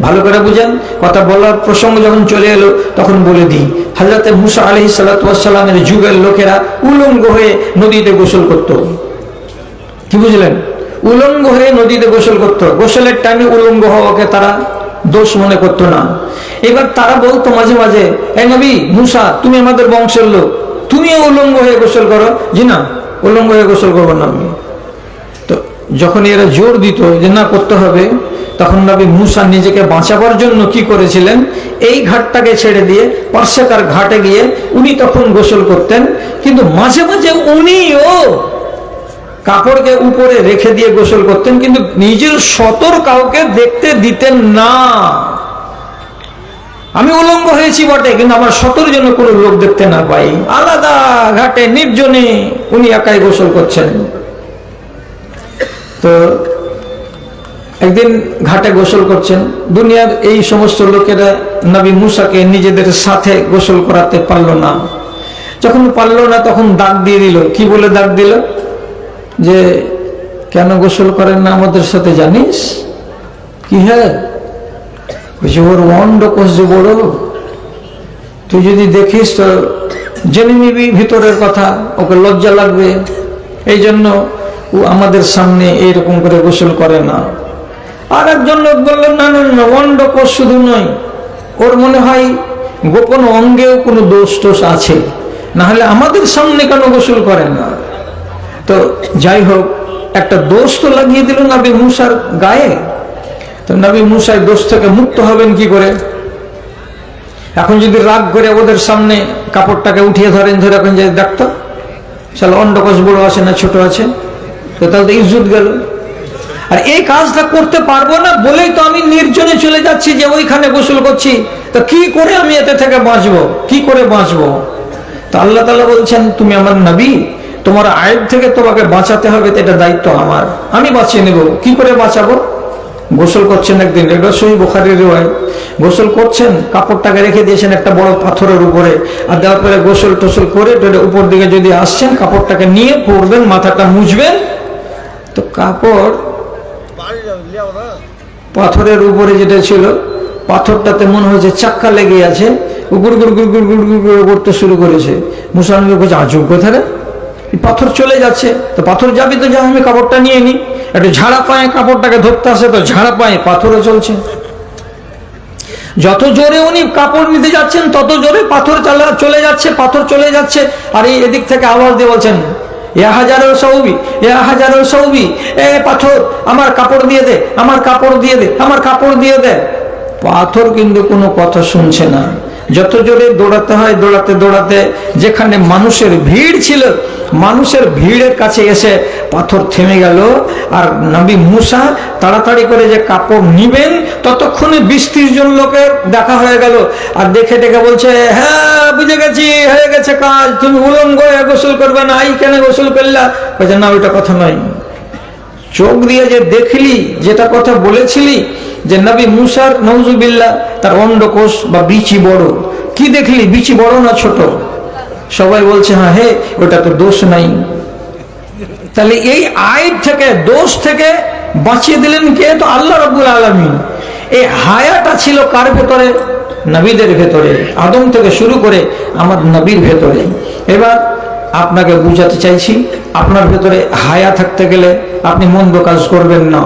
ভালো করে বুঝেন। কথা বলার প্রসঙ্গ যখন চলে এলো তখন বলে দিই, হযরত মুসা আলাইহিস সালাতু ওয়াস সালামের যুগের লোকেরা উলঙ্গ হয়ে নদীতে গোসল করত। কি বুঝলেন? উলঙ্গ হয়ে নদীতে গোসল করত। গোসলের টাইমে উলঙ্গ হওয়াকে তারা দোষ মনে করতো না। এবার তারা বলতো মাঝে মাঝে, এই নবী মুসা, তুমি আমাদের বংশের লোক, তুমিও উলঙ্গ হয়ে গোসল করো। জি না, উলঙ্গ হয়ে গোসল করবো না আমি। তো যখন এরা জোর দিত যে না করতে হবে, তখন নবী মুসা নিজেকে বাঁচাবার জন্য কি করেছিলেন, এই ঘাটটাকে ছেড়ে দিয়ে পার্শ্বকার ঘাটে গিয়ে উনি তখন গোসল করতেন। কিন্তু মাঝে মাঝে উনিও কাপড়কে উপরে রেখে দিয়ে গোসল করতেন, কিন্তু নিজের সতর কাউকে দেখতে দিতেন না। আমি উলঙ্গ হয়েছি বটে, কিন্তু আমার সতর জন্য কোনো লোক দেখতে না পাই। আলাদা ঘাটে নির্জনে উনি একাই গোসল করছেন। তো একদিন ঘাটে গোসল করছেন, দুনিয়ার এই সমস্ত লোকেরা নবী মুসাকে নিজেদের সাথে গোসল করাতে পারল না। যখন পারল না তখন ডাক দিয়ে দিল। কি বলে ডাক দিল? যে কেন গোসল করেন না আমাদের সাথে জানিস? কি হ্যাঁ, ওর অন্ডকোষ যে বড়, তুই যদি দেখিস তো জেনে নিবি ভিতরের কথা, ওকে লজ্জা লাগবে। এই জন্য ও আমাদের সামনে এইরকম করে গোসল করে না। আর একজন লোক বললেন, না না না, অন্ডকোষ শুধু নয়, ওর মনে হয় গোপন অঙ্গেও কোনো দোষ টোষ আছে, না হলে আমাদের সামনে কেন গোসল করে না। তো যাই হোক, একটা দোষ তো লাগিয়ে দিল নবী মুসার গায়ে। তো নবী মুসা দোষ থেকে মুক্ত হবেন কি করে? এখন যদি রাগ করে ওদের সামনে কাপড়টাকে উঠিয়ে ধরেন, ধরে এখন যে দেখতো শালা অন্ডকোষ বড় আছে না ছোট আছে, তো তাহলে তো ইজ্জত গেল। আর এই কাজটা করতে পারবো না বলেই তো আমি নির্জনে চলে যাচ্ছি, যে ওইখানে গোসল করছি। তো কি করে আমি এতে থেকে বাঁচবো? কি করে বাঁচবো? তো আল্লাহ তাআলা বলছেন, তুমি আমার নবী, তোমার আয়েব থেকে তোমাকে বাঁচাতে হবে, এটা দায়িত্ব আমার, আমি বাঁচিয়ে নেব। কি করে বাঁচাবো? গোসল করছেন একদিন, এটা সহিহ বুখারীর রিওয়ায়াত। গোসল করছেন, কাপড়টাকে রেখে দিয়েছেন একটা বড় পাথরের উপরে, আর দেওয়ার পরে গোসল টোসল করে উপর দিকে যদি আসছেন, কাপড়টাকে নিয়ে পড়বেন, মাথাটা মুছবেন। তো কাপড় পাথরের উপরে যেটা ছিল, পাথরটাতে মনে হয়েছে চাক্কা লেগে আছে, গুড় গুড় গুড় গুড় গুড় গুড় করতে শুরু করেছে। মুসা নবী বলছে, আজব কথা রে, পাথর চলে যাচ্ছে। তো পাথর যাবি তো, যা আমি কাপড়টা নিয়ে নিই। একটু ঝাড়া পায়ে কাপড়টাকে ধরতে আসে, তো ঝাড়া পায়ে পাথরও চলছে। যত জোরে উনি কাপড় নিতে যাচ্ছেন তত জোরে পাথর চলে যাচ্ছে, পাথর চলে যাচ্ছে। আর এই এদিক থেকে আওয়াজ দিয়ে বলছেন, ইয়া হাজারো সৌবি, ইয়া হাজারো সৌবি, এ পাথর আমার কাপড় দিয়ে দে, আমার কাপড় দিয়ে দে, আমার কাপড় দিয়ে দে। পাথর কিন্তু কোনো কথা শুনছে না। যত জোরে দৌড়াতে হয়, দৌড়াতে দৌড়াতে যেখানে মানুষের ভিড় ছিল, মানুষের ভিড়ের কাছে এসে পাথর থেমে গেল। আর নবী মুসা তাড়াতাড়ি করে যে কাপড় নিবেন, ততক্ষণে 20-30 জন লোকের দেখা হয়ে গেল। আর দেখে দেখে বলছে, হ্যাঁ বুঝে গেছি, হয়ে গেছে কাজ, তুমি উলঙ্গ হয়ে গোসল করবে না, এই কেন গোসল করলা? বলছে, না ওইটা কথা নয়, চোখ দিয়ে যে দেখলি, যেটা কথা বলেছিলি যে নবী মুসার নওজুবিল্লাহ তার অন্ডকোষ বা বিচি বড়, কি দেখলি? বিচি বড় না ছোট? সবাই বলছে, হ্যাঁ হে, ওটা তো দোষ নাই। তাহলে এই আয়াত থেকে, দোষ থেকে বাঁচিয়ে দিলেন কে? তো আল্লাহ রাব্বুল আলামিন। এই হায়াটা ছিল কার ভেতরে? নবীদের ভেতরে, আদম থেকে শুরু করে আমার নবীর ভেতরে। এবার আপনাকে বুঝাতে চাইছি, আপনার ভেতরে হায়া থাকতে গেলে আপনি মন্দ কাজ করবেন না।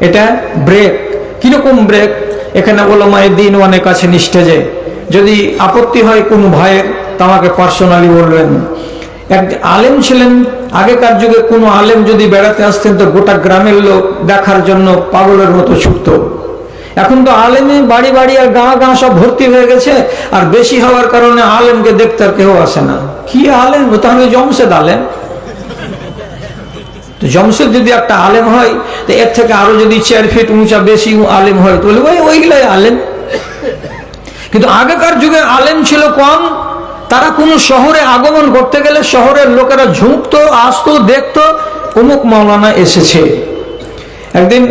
এটা ব্রেক। কিরকম ব্রেক? এখানে ওলামায়ে দ্বীন অনেক আছে নিষ্ঠেজে, যদি আপত্তি হয় কোনো ভাইয়ের, তা আমাকে পার্সোনালি বলবেন। এক আলেম ছিলেন আগেকার যুগে, কোনো আলেম যদি বেড়াতে আসতেন তো গোটা গ্রামের লোক দেখার জন্য পাগলের মতো ছুটত। এখন তো আলেমে বাড়ি বাড়ি আর গাঁ গাঁ সব ভর্তি হয়ে গেছে, আর বেশি হওয়ার কারণে আলেমকে দেখতে আর কেউ আসে না। কি আলেম? তাহলে জমশেদ আলেম। তো জমশেদ যদি একটা আলেম হয়, তো এর থেকে আরো যদি 4 ফিট উঁচা বেশি আলেম হয়, তাহলে ওইগুলাই আলেম। কিন্তু আগেকার যুগে আলেম ছিল কম। তারা কোনো শহরে আগমন করতে গেলে শহরের লোকেরা ঝুঁকতো, আসতো, দেখতো অমুক মাওলানা এসেছে। একদিন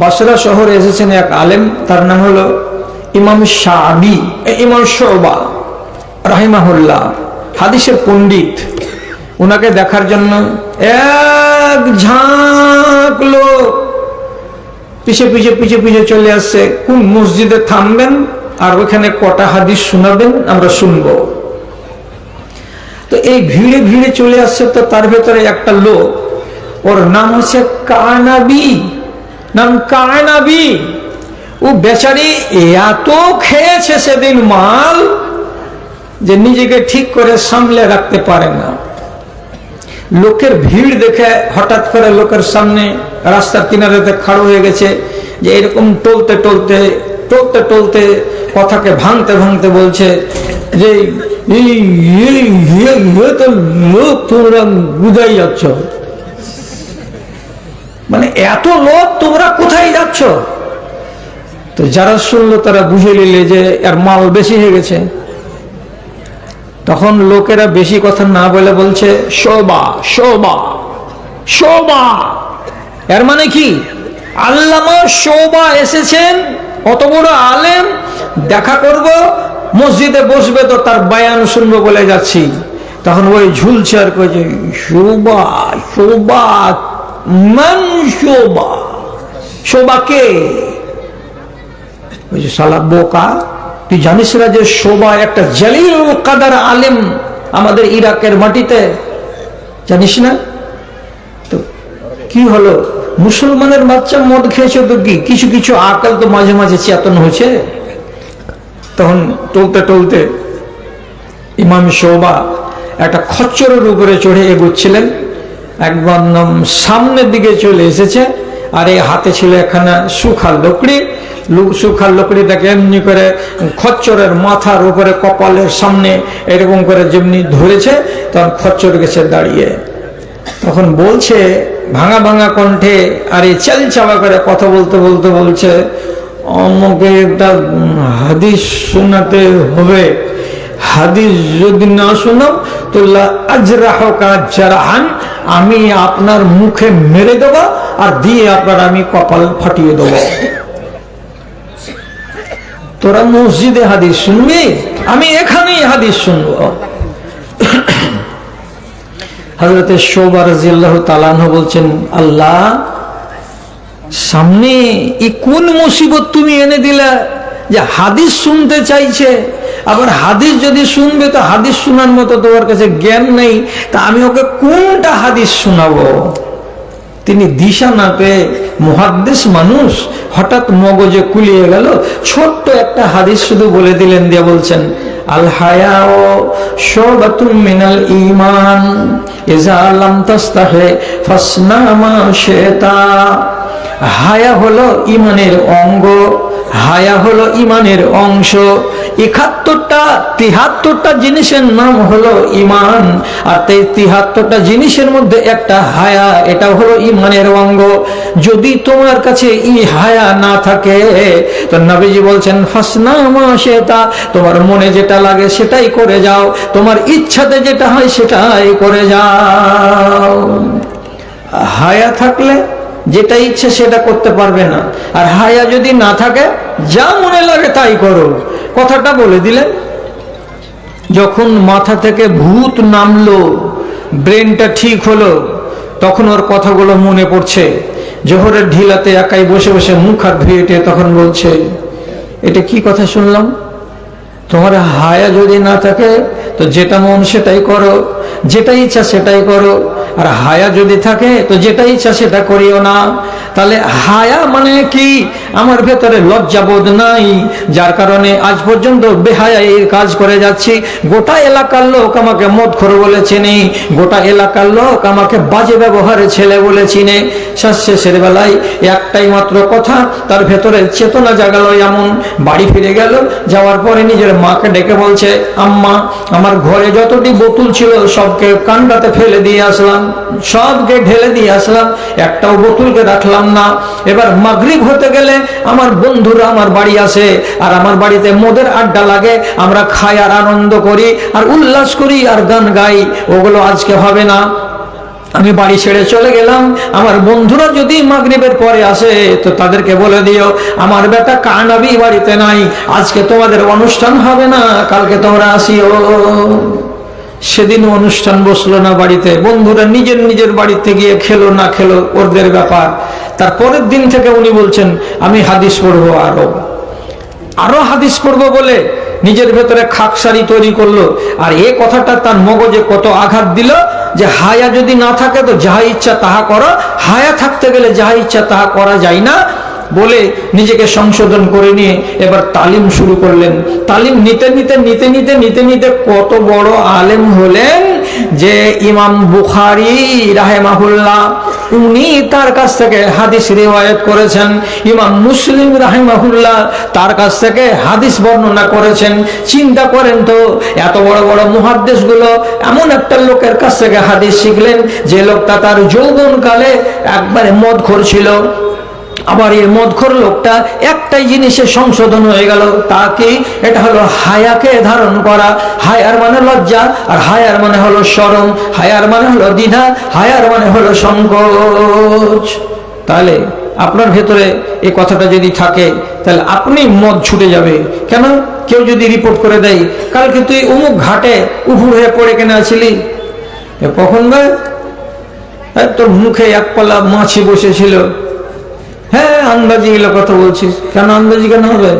বাসরা শহরে এসেছেন এক আলেম, তার নাম হলো ইমাম শাবি, ইমাম শুবা রাহিমাহুল্লাহ, হাদিসের পণ্ডিত। উনাকে দেখার জন্য এক ঝাঁক লোক পিছে পিছে পিছে পিছে চলে আসছে, কোন মসজিদে থামবেন আর ওখানে কটা হাদিস শোনাবেন আমরা শুনবো। তো এই ভিড়ে ভিড়ে চলে আসছে। তো তার ভেতরে একটা লোক, ওর নাম হচ্ছে কানাবি, নাম কানাবি। ও বেচারি এত খেয়েছে সেদিন মাল যে নিজেকে ঠিক করে সামলে রাখতে পারে না। লোকের ভিড় দেখে হঠাৎ করে লোকের সামনে রাস্তার কিনারেতে খাড়ো হয়ে গেছে, যে এরকম টলতে টলতে টলতে টলতে কথাকে ভাঙতে ভাঙতে বলছে যে তো লোক তোমরা বুঝাই যাচ্ছ, মানে এত লোক তোমরা কোথায় যাচ্ছ? তো যারা শুনলো তারা বুঝে নিলে যে এর মাল বেশি হয়ে গেছে। তখন লোকেরা বেশি কথা না বলে বলছে শোভা শোভা শোভা। এর মানে কি? আল্লামা শোভা এসেছেন, অত বড় আলেম, দেখা করব, মসজিদে বসবে তো তার বায়ান শুনবো বলে যাচ্ছি। তখন ওই ঝুলছে আর কইছে শোভা শোভা, মান শোভা, শোভা কে? ওই যে শালা বোকা, তুই জানিস না যে শোভা একটা জালিল কাদার আলেম আমাদের ইরাকের মাটিতে, জানিস না? তো কি হলো, মুসলমানের বাচ্চা মদ খেয়েছে তো কি, কিছু কিছু আকল তো মাঝে মাঝে চেতন হয়েছে। তখন টলতে টলতে ইমাম শোভা একটা খচ্চরের উপরে চড়ে এগোচ্ছিলেন, একদম সামনের দিকে চলে এসেছে। আর এই হাতে ছিল এখানে সুখা লকড়ি, সুখার লকড়িটাকে এমনি করে খচ্চরের মাথার উপরে কপালের সামনে এরকম করে যেমনি ধরেছে, তখন খচ্চর গেছে দাঁড়িয়ে। তখন বলছে ভাঙা ভাঙা কণ্ঠে, আর এই চাল চাওয়া করে কথা বলতে বলতে বলছে, আমাকে একটা হাদিস শোনাতে হবে, হাদিস যদি না শোনাও তো আজরাহকা জারহান, আমি আপনার মুখে মেরে দেবো আর দিয়ে আপনার আমি কপাল ফাটিয়ে দেবো। তোরা মসজিদে হাদিস শুনবি, আমি এখানেই হাদিস শুনবো। হযরতে শোভা রাদিয়াল্লাহু তাআলা আনহু বলছেন, আল্লাহ সামনে এই কোন মুসিবত তুমি এনে দিলা যে হাদিস শুনতে চাইছে, আবার হাদিস যদি শুনবে তো হাদিস শোনার মতো তোমার কাছে জ্ঞান নেই, তা আমি ওকে কোনটা হাদিস শোনাবো? তিনি দিশা না পেয়ে, মুহাদ্দিস মানুষ, হঠাৎ মগজে কুলিয়ে গেল, ছোট্ট একটা হাদিস শুধু বলে দিলেন, দিয়ে বলছেন আল হায়াউ শুবাতুম মিনাল ঈমান ইযা লাম তাস্তাহি ফাসনা মা শিতা। হায়া হলো ঈমানের অঙ্গ, হায়া হলো ঈমানের অংশ। ৭১টা ৭৩টা জিনিসের নাম হলো ঈমান, আর ৭৩টা জিনিসের মধ্যে একটা হায়া, এটা হলো ঈমানের অঙ্গ। যদি তোমার কাছে এই হায়া না থাকে তো নবীজি বলছেন ফাসনা মা শিতা, তোমার মনে যেটা লাগে সেটাই করে যাও, তোমার ইচ্ছাতে যেটা হয় সেটাই করে যাও। হায়া থাকলে যেটা ইচ্ছে সেটা করতে পারবে না, আর হায়া যদি না থাকে যা মনে লাগে তাই করো। কথাটা বলে দিলেন। যখন মাথা থেকে ভূত নামলো, ব্রেনটা ঠিক হলো, তখন ওর কথাগুলো মনে পড়ছে। জোহরের ঢিলাতে একাই বসে বসে মুখ হাত ধুয়ে তখন বলছে, এটা কি কথা শুনলাম? তোমার হায়া যদি না থাকে তো যেটা মন সেটাই করো, যেটা ইচ্ছা সেটাই করো, আর হায়া যদি থাকে তো যেটা ইচ্ছা সেটা করিও না। তাহলে হায়া মানে কি? আমার ভেতরে লজ্জাবোধ নাই, যার কারণে আজ পর্যন্ত বেহায়াই কাজ করে যাচ্ছি। গোটা এলাকার লোক আমাকে মদখোর বলে চিনে, গোটা এলাকার লোক আমাকে বাজে ব্যবহারের ছেলে বলে চিনে। শেষের বেলায় একটাই মাত্র কথা তার ভেতরে চেতনা জাগালো, এমন বাড়ি ফিরে গেল। যাওয়ার পরে নিজের মাকে ডেকে বলছে, আম্মা আমার ঘরে যতটি বোতল ছিল সবকে কান্ডাতে ফেলে দিয়ে আসলাম, সবকে ঢেলে দিয়ে আসলাম, একটাও বোতলকে রাখলাম না। এবার মাগরিব হতে গেলে আমার বন্ধুরা আমার বাড়ি আসে, আর আমার বাড়িতে মদের আড্ডা লাগে, আমরা খাই আর আনন্দ করি আর উল্লাস করি আর গান গাই। ওগুলো আজকে হবে না। আমি বাড়ি ছেড়ে চলে গেলাম। আমার বন্ধুরা যদি মাগরিবের পরে আসে তো তাদেরকে বলে দিও আমার বেটা কানাবি বাড়িতে নাই, আজকে তোমাদের অনুষ্ঠান হবে না, কালকে তোমরা আসিও। সেদিন অনুষ্ঠান বসলো না বাড়িতে, বন্ধুরা নিজের নিজের বাড়িতে গিয়ে খেলো না খেলো ওদের ব্যাপার। তার পরের দিন থেকে উনি বলছেন আমি হাদিস পড়বো, আরো হাদিস পড়বো বলে নিজের ভেতরে খাকসারি তৈরি করলো। আর এই কথাটা তার মগজে কত আঘাত দিল যে হায়া যদি না থাকে তো যাহা ইচ্ছা তাহা করা, হায়া থাকতে গেলে যাহা ইচ্ছা তাহা করা যায় না বলে নিজেকে সংশোধন করে নিয়ে এবার তালিম শুরু করলেন। তালিম নিতে নিতে নিতে নিতে নিতে নিতে কত বড় আলেম হলেন যে ইমাম বুখারী রাহিমাহুল্লাহ উনি তার কাছ থেকে হাদিস রিওয়ায়াত করেছেন, ইমাম মুসলিম রাহিমাহুল্লাহ তার কাছ থেকে হাদিস বর্ণনা করেছেন। চিন্তা করেন তো, এত বড় বড় মুহাদ্দিসগুলো এমন একটা লোকের কাছ থেকে হাদিস শিখলেন যে লোকটা তার যৌবনকালে একবারে মদখোর ছিল। আবার এই মদখোর লোকটা একটাই জিনিসে সংশোধন হয়ে গেল, তা কি? এটা হলো হায়াকে ধারণ করা। হায়ার মানে লজ্জা, আর হায়ার মানে হলো শরম, হায়ার মানে হলো দ্বিধা, হায়ার মানে হলো সংকোচ। তাহলে আপনার ভেতরে এই কথাটা যদি থাকে তাহলে আপনি মদ ছুটে যাবে। কেন? কেউ যদি রিপোর্ট করে দেয় কালকে তুই অমুক ঘাটে উপুর হয়ে পড়ে কেন আছিলি, কখন ভাই তোর মুখে এক পালা মাছি বসেছিল। হ্যাঁ, আন্দাজি এগুলো কথা বলছিস। কেন আন্দাজি কেন হবে?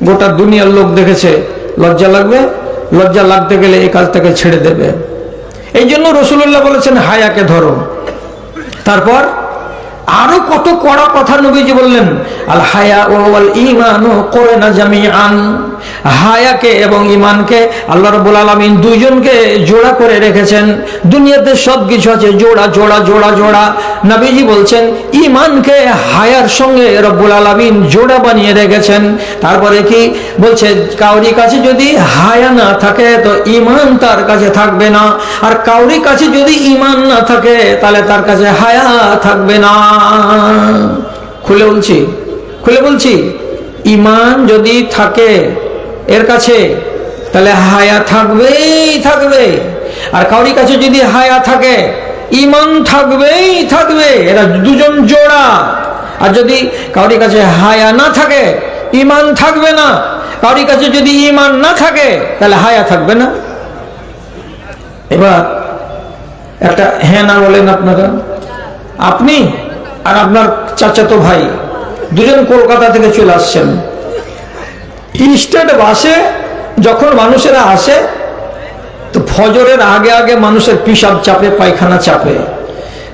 গোটা দুনিয়ার লোক দেখেছে। লজ্জা লাগবে? লজ্জা লাগতে গেলে এই কাজটাকে ছেড়ে দেবে। এই জন্য রাসূলুল্লাহ বলেছেন হায়াকে ধরো। তারপর আরো কত কড়া কথা নবীজি বললেন, আল হায়া ওয়াল ঈমানু কুরনা জামিআন। হায়াকে এবং ঈমানকে আল্লাহ রাব্বুল আলামিন দুইজনকে জোড়া করে রেখেছেন। দুনিয়াতে সব কিছু আছে জোড়া জোড়া জোড়া জোড়া। নবীজি বলছেন ঈমানকে হায়ার সঙ্গে রব্বুল আলামিন জোড়া বানিয়ে রেখেছেন। তারপরে কি বলছে? কাউরি কাছে যদি হায়া না থাকে তো ঈমান তার কাছে থাকবে না, আর কাউরি কাছে যদি ঈমান না থাকে তাহলে তার কাছে হায়া থাকবে না। খুলে বলছি ঈমান যদি থাকে এর কাছে তাহলে হায়া থাকবে, আর কাউরি কাছে যদি হায়া থাকে ঈমান থাকবে। এরা দুজন জোড়া। আর যদি কাউরি কাছে হায়া না থাকে ঈমান থাকবে না, কাউরি কাছে যদি ঈমান না থাকে তাহলে হায়া থাকবে না। এবার একটা হ্যাঁ না বলেন আপনারা। আপনি আর আপনার চাচাতো ভাই দুজন কলকাতা থেকে চলে আসছেন। স্টেট বাসে যখন মানুষেরা আসে তো ফজরের আগে আগে মানুষের পিসাব চাপে, পায়খানা চাপে।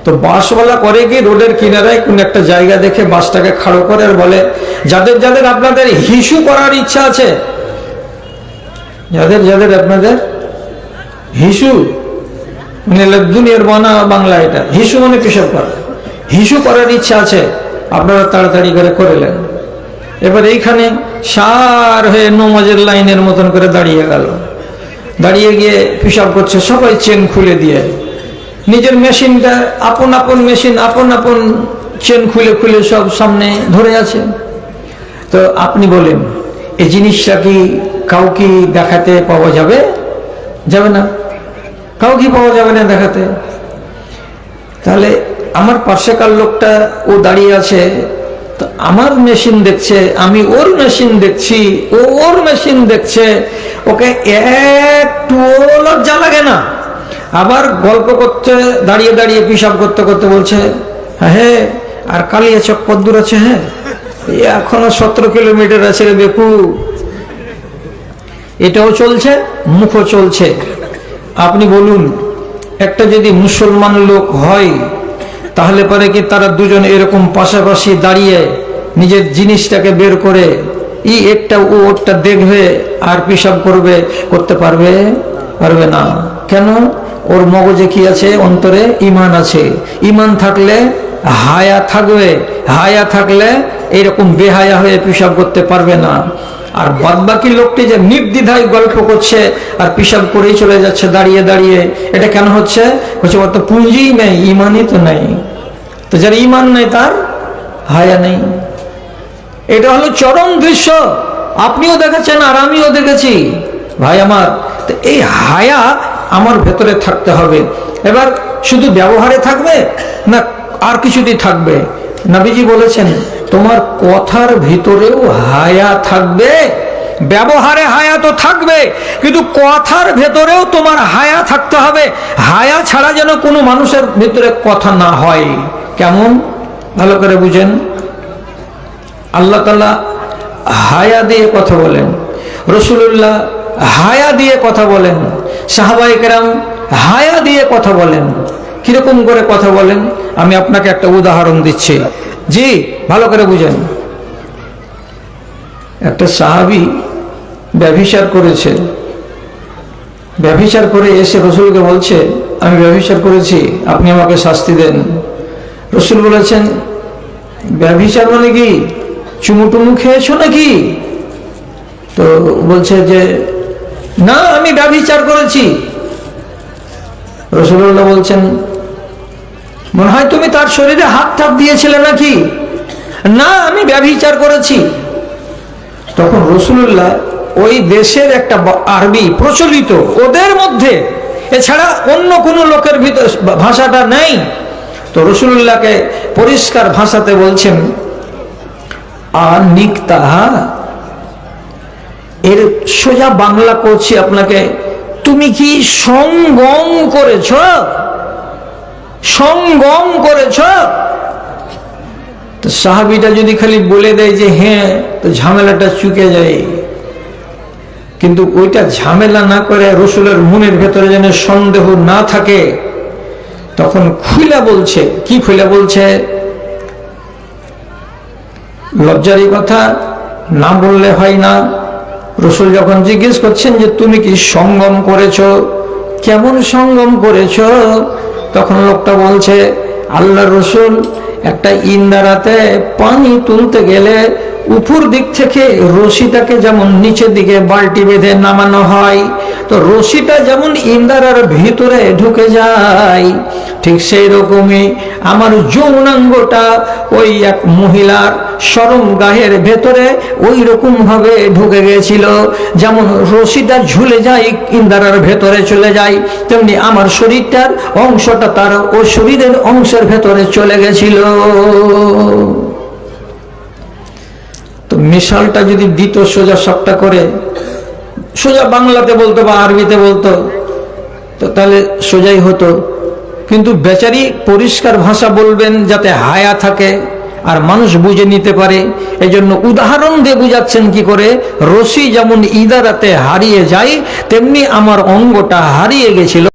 তো বাসওয়ালা করে কি রোডের কিনারায় কোন একটা জায়গা দেখে বাসটাকে খাড়ো করে আর বলে, যাদের যাদের আপনাদের হিসু করার ইচ্ছা আছে, যাদের যাদের আপনাদের হিসু মানে দুনিয়ার বাংলা, এটা হিসু মানে পিসাব করা, হিসু করার ইচ্ছা আছে আপনারা তাড়াতাড়ি করে নেন। এবার এইখানে সার হয়ে নমাজের লাইনের মতন করে দাঁড়িয়ে গেল, দাঁড়িয়ে গিয়ে পিসাব করছে, সবাই চেন খুলে দিয়ে নিজের মেশিনটা আপন আপন মেশিন আপন আপন চেন খুলে খুলে সব সামনে ধরে আছে। তো আপনি বলেন এই জিনিসটা কি কাউকে দেখাতে পাওয়া যাবে? যাবে না, কাউকে পাওয়া যাবে না দেখাতে। তাহলে আমার পাশেকার লোকটা ও দাঁড়িয়ে আছে, তো আমার মেশিন দেখছে, আমি ওর মেশিন দেখছি, ও ওর মেশিন দেখছে, ওকে একটু লজ্জা লাগে না? আবার গল্প করতে দাঁড়িয়ে দাঁড়িয়ে পিসাব করতে করতে বলছে, হ্যাঁ আর কালিয়াচক কদ্দূর আছে? হ্যাঁ এখনো 17 কিলোমিটার আছে রে বেকু। এটাও চলছে, মুখও চলছে। আপনি বলুন, একটা যদি মুসলমান লোক হয় তাহলে পরে কি তারা দুজন এরকম পাশাপাশি দাঁড়িয়ে নিজের জিনিসটাকে বের করে একটা ও ওরটা দেখবে আর পিসাব করতে পারবে না? কেন? ওর মগজে কি আছে? অন্তরে ঈমান আছে। ঈমান থাকলে হায়া থাকবে, হায়া থাকলে এইরকম বেহায়া হয়ে পিসাব করতে পারবে না। আর বাদবাকি লোকটি যে নির্দ্বিধায় গল্প করছে আর পিসাব করেই চলে যাচ্ছে দাঁড়িয়ে দাঁড়িয়ে, এটা কেন হচ্ছে? ওর তো পুঁজিই নেই, ঈমানই তো নেই। তো যার ঈমান নেই তার হায়া নেই। এটা হলো চরম দৃশ্য। আপনিও দেখেছেন আর আমিও দেখেছি ভাই আমার। তো এই হায়া আমার ভেতরে থাকতে হবে। এবার শুধু ব্যবহারে থাকবে না আর কিছুতেই থাকবে? নবীজি বলেছেন তোমার কথার ভিতরেও হায়া থাকবে, ব্যবহারে হায়া তো থাকবে, কিন্তু কথার ভেতরেও তোমার হায়া থাকতে হবে। হায়া ছাড়া যেন কোনো মানুষের ভিতরে কথা না হয়। কেমন? ভালো করে বুঝেন। আল্লাহ তাআলা হায়া দিয়ে কথা বলেন, রাসূলুল্লাহ হায়া দিয়ে কথা বলেন, সাহাবায়ে কেরাম হায়া দিয়ে কথা বলেন। কিরকম করে কথা বলেন আমি আপনাকে একটা উদাহরণ দিচ্ছি। জি, ভালো করে বুঝেন। একটা সাহাবী ব্যভিচার করেছে, ব্যভিচার করে এসে রাসূলকে বলছে আমি ব্যভিচার করেছি, আপনি আমাকে শাস্তি দেন। রাসূল বলেছেন ব্যভিচার মানে কি, চুমুটুমু খেয়েছো নাকি? তো বলছে যে না, আমি ব্যভিচার করেছি। রাসূলুল্লাহ বলছেন মনে হয় তুমি তার শরীরে হাত টাপ দিয়েছিলে নাকি? না, আমি ব্যভিচার করেছি। তখন রাসূলুল্লাহ ওই দেশের একটা আরবি প্রচলিত, ওদের মধ্যে এছাড়া অন্য কোন লোকের ভিতর ভাষাটা নেই, তো রাসূলুল্লাহকে পরিষ্কার ভাষাতে বলছেন আনিকতাহা, এর সোজা বাংলা করছি আপনাকে, তুমি কি সঙ্গম করেছ? সঙ্গম করেছ? তো সাহাবীটা যদি খালি বলে দেয় যে হ্যাঁ, তো ঝামেলাটা চুকে যায়। কিন্তু ওইটা ঝামেলা না করে রাসূলের মনের ভেতরে যেন সন্দেহ না থাকে, তখন খুলে বলছে। কি খুলে বলছে? লজ্জারই কথা না বললে হয় না। রাসূল যখন জিজ্ঞেস করছেন যে তুমি কি সঙ্গম করেছো, কেমন সঙ্গম করেছো, তখন লোকটা বলছে আল্লাহর রাসূল, একটা ইন্দারাতে পানি তুলতে গেলে উপর দিক থেকে রশিটাকে যেমন নিচের দিকে বালতি বেঁধে নামানো হয়, তো রশিটা যেমন ইন্দারার ভিতরে ঢুকে যায়, ঠিক সেই রকমই আমার যৌনাঙ্গটা ওই এক মহিলার শরম গাহের ভেতরে ওই রকম ভাবে ঢুকে গেছিল। যেমন রশিটা ঝুলে যায় ইন্দারার ভেতরে চলে যায়, তেমনি আমার শরীরটার অংশটা তার ও শরীরের অংশের ভেতরে চলে গেছিল। তো মিশালটা যদি দিত সোজা সবটা করে, সোজা বাংলাতে বলতো বা আরবিতে বলতো, তো তাহলে সোজাই হতো। কিন্তু বেচারি পরিষ্কার ভাষা বলবেন যাতে হায়া থাকে আর মানুষ বুঝে নিতে পারে। এই জন্য উদাহরণ দিয়ে বুঝাচ্ছেন কি করে, রশি যেমন ইদারাতে হারিয়ে যায় তেমনি আমার অঙ্গটা হারিয়ে গেছিল।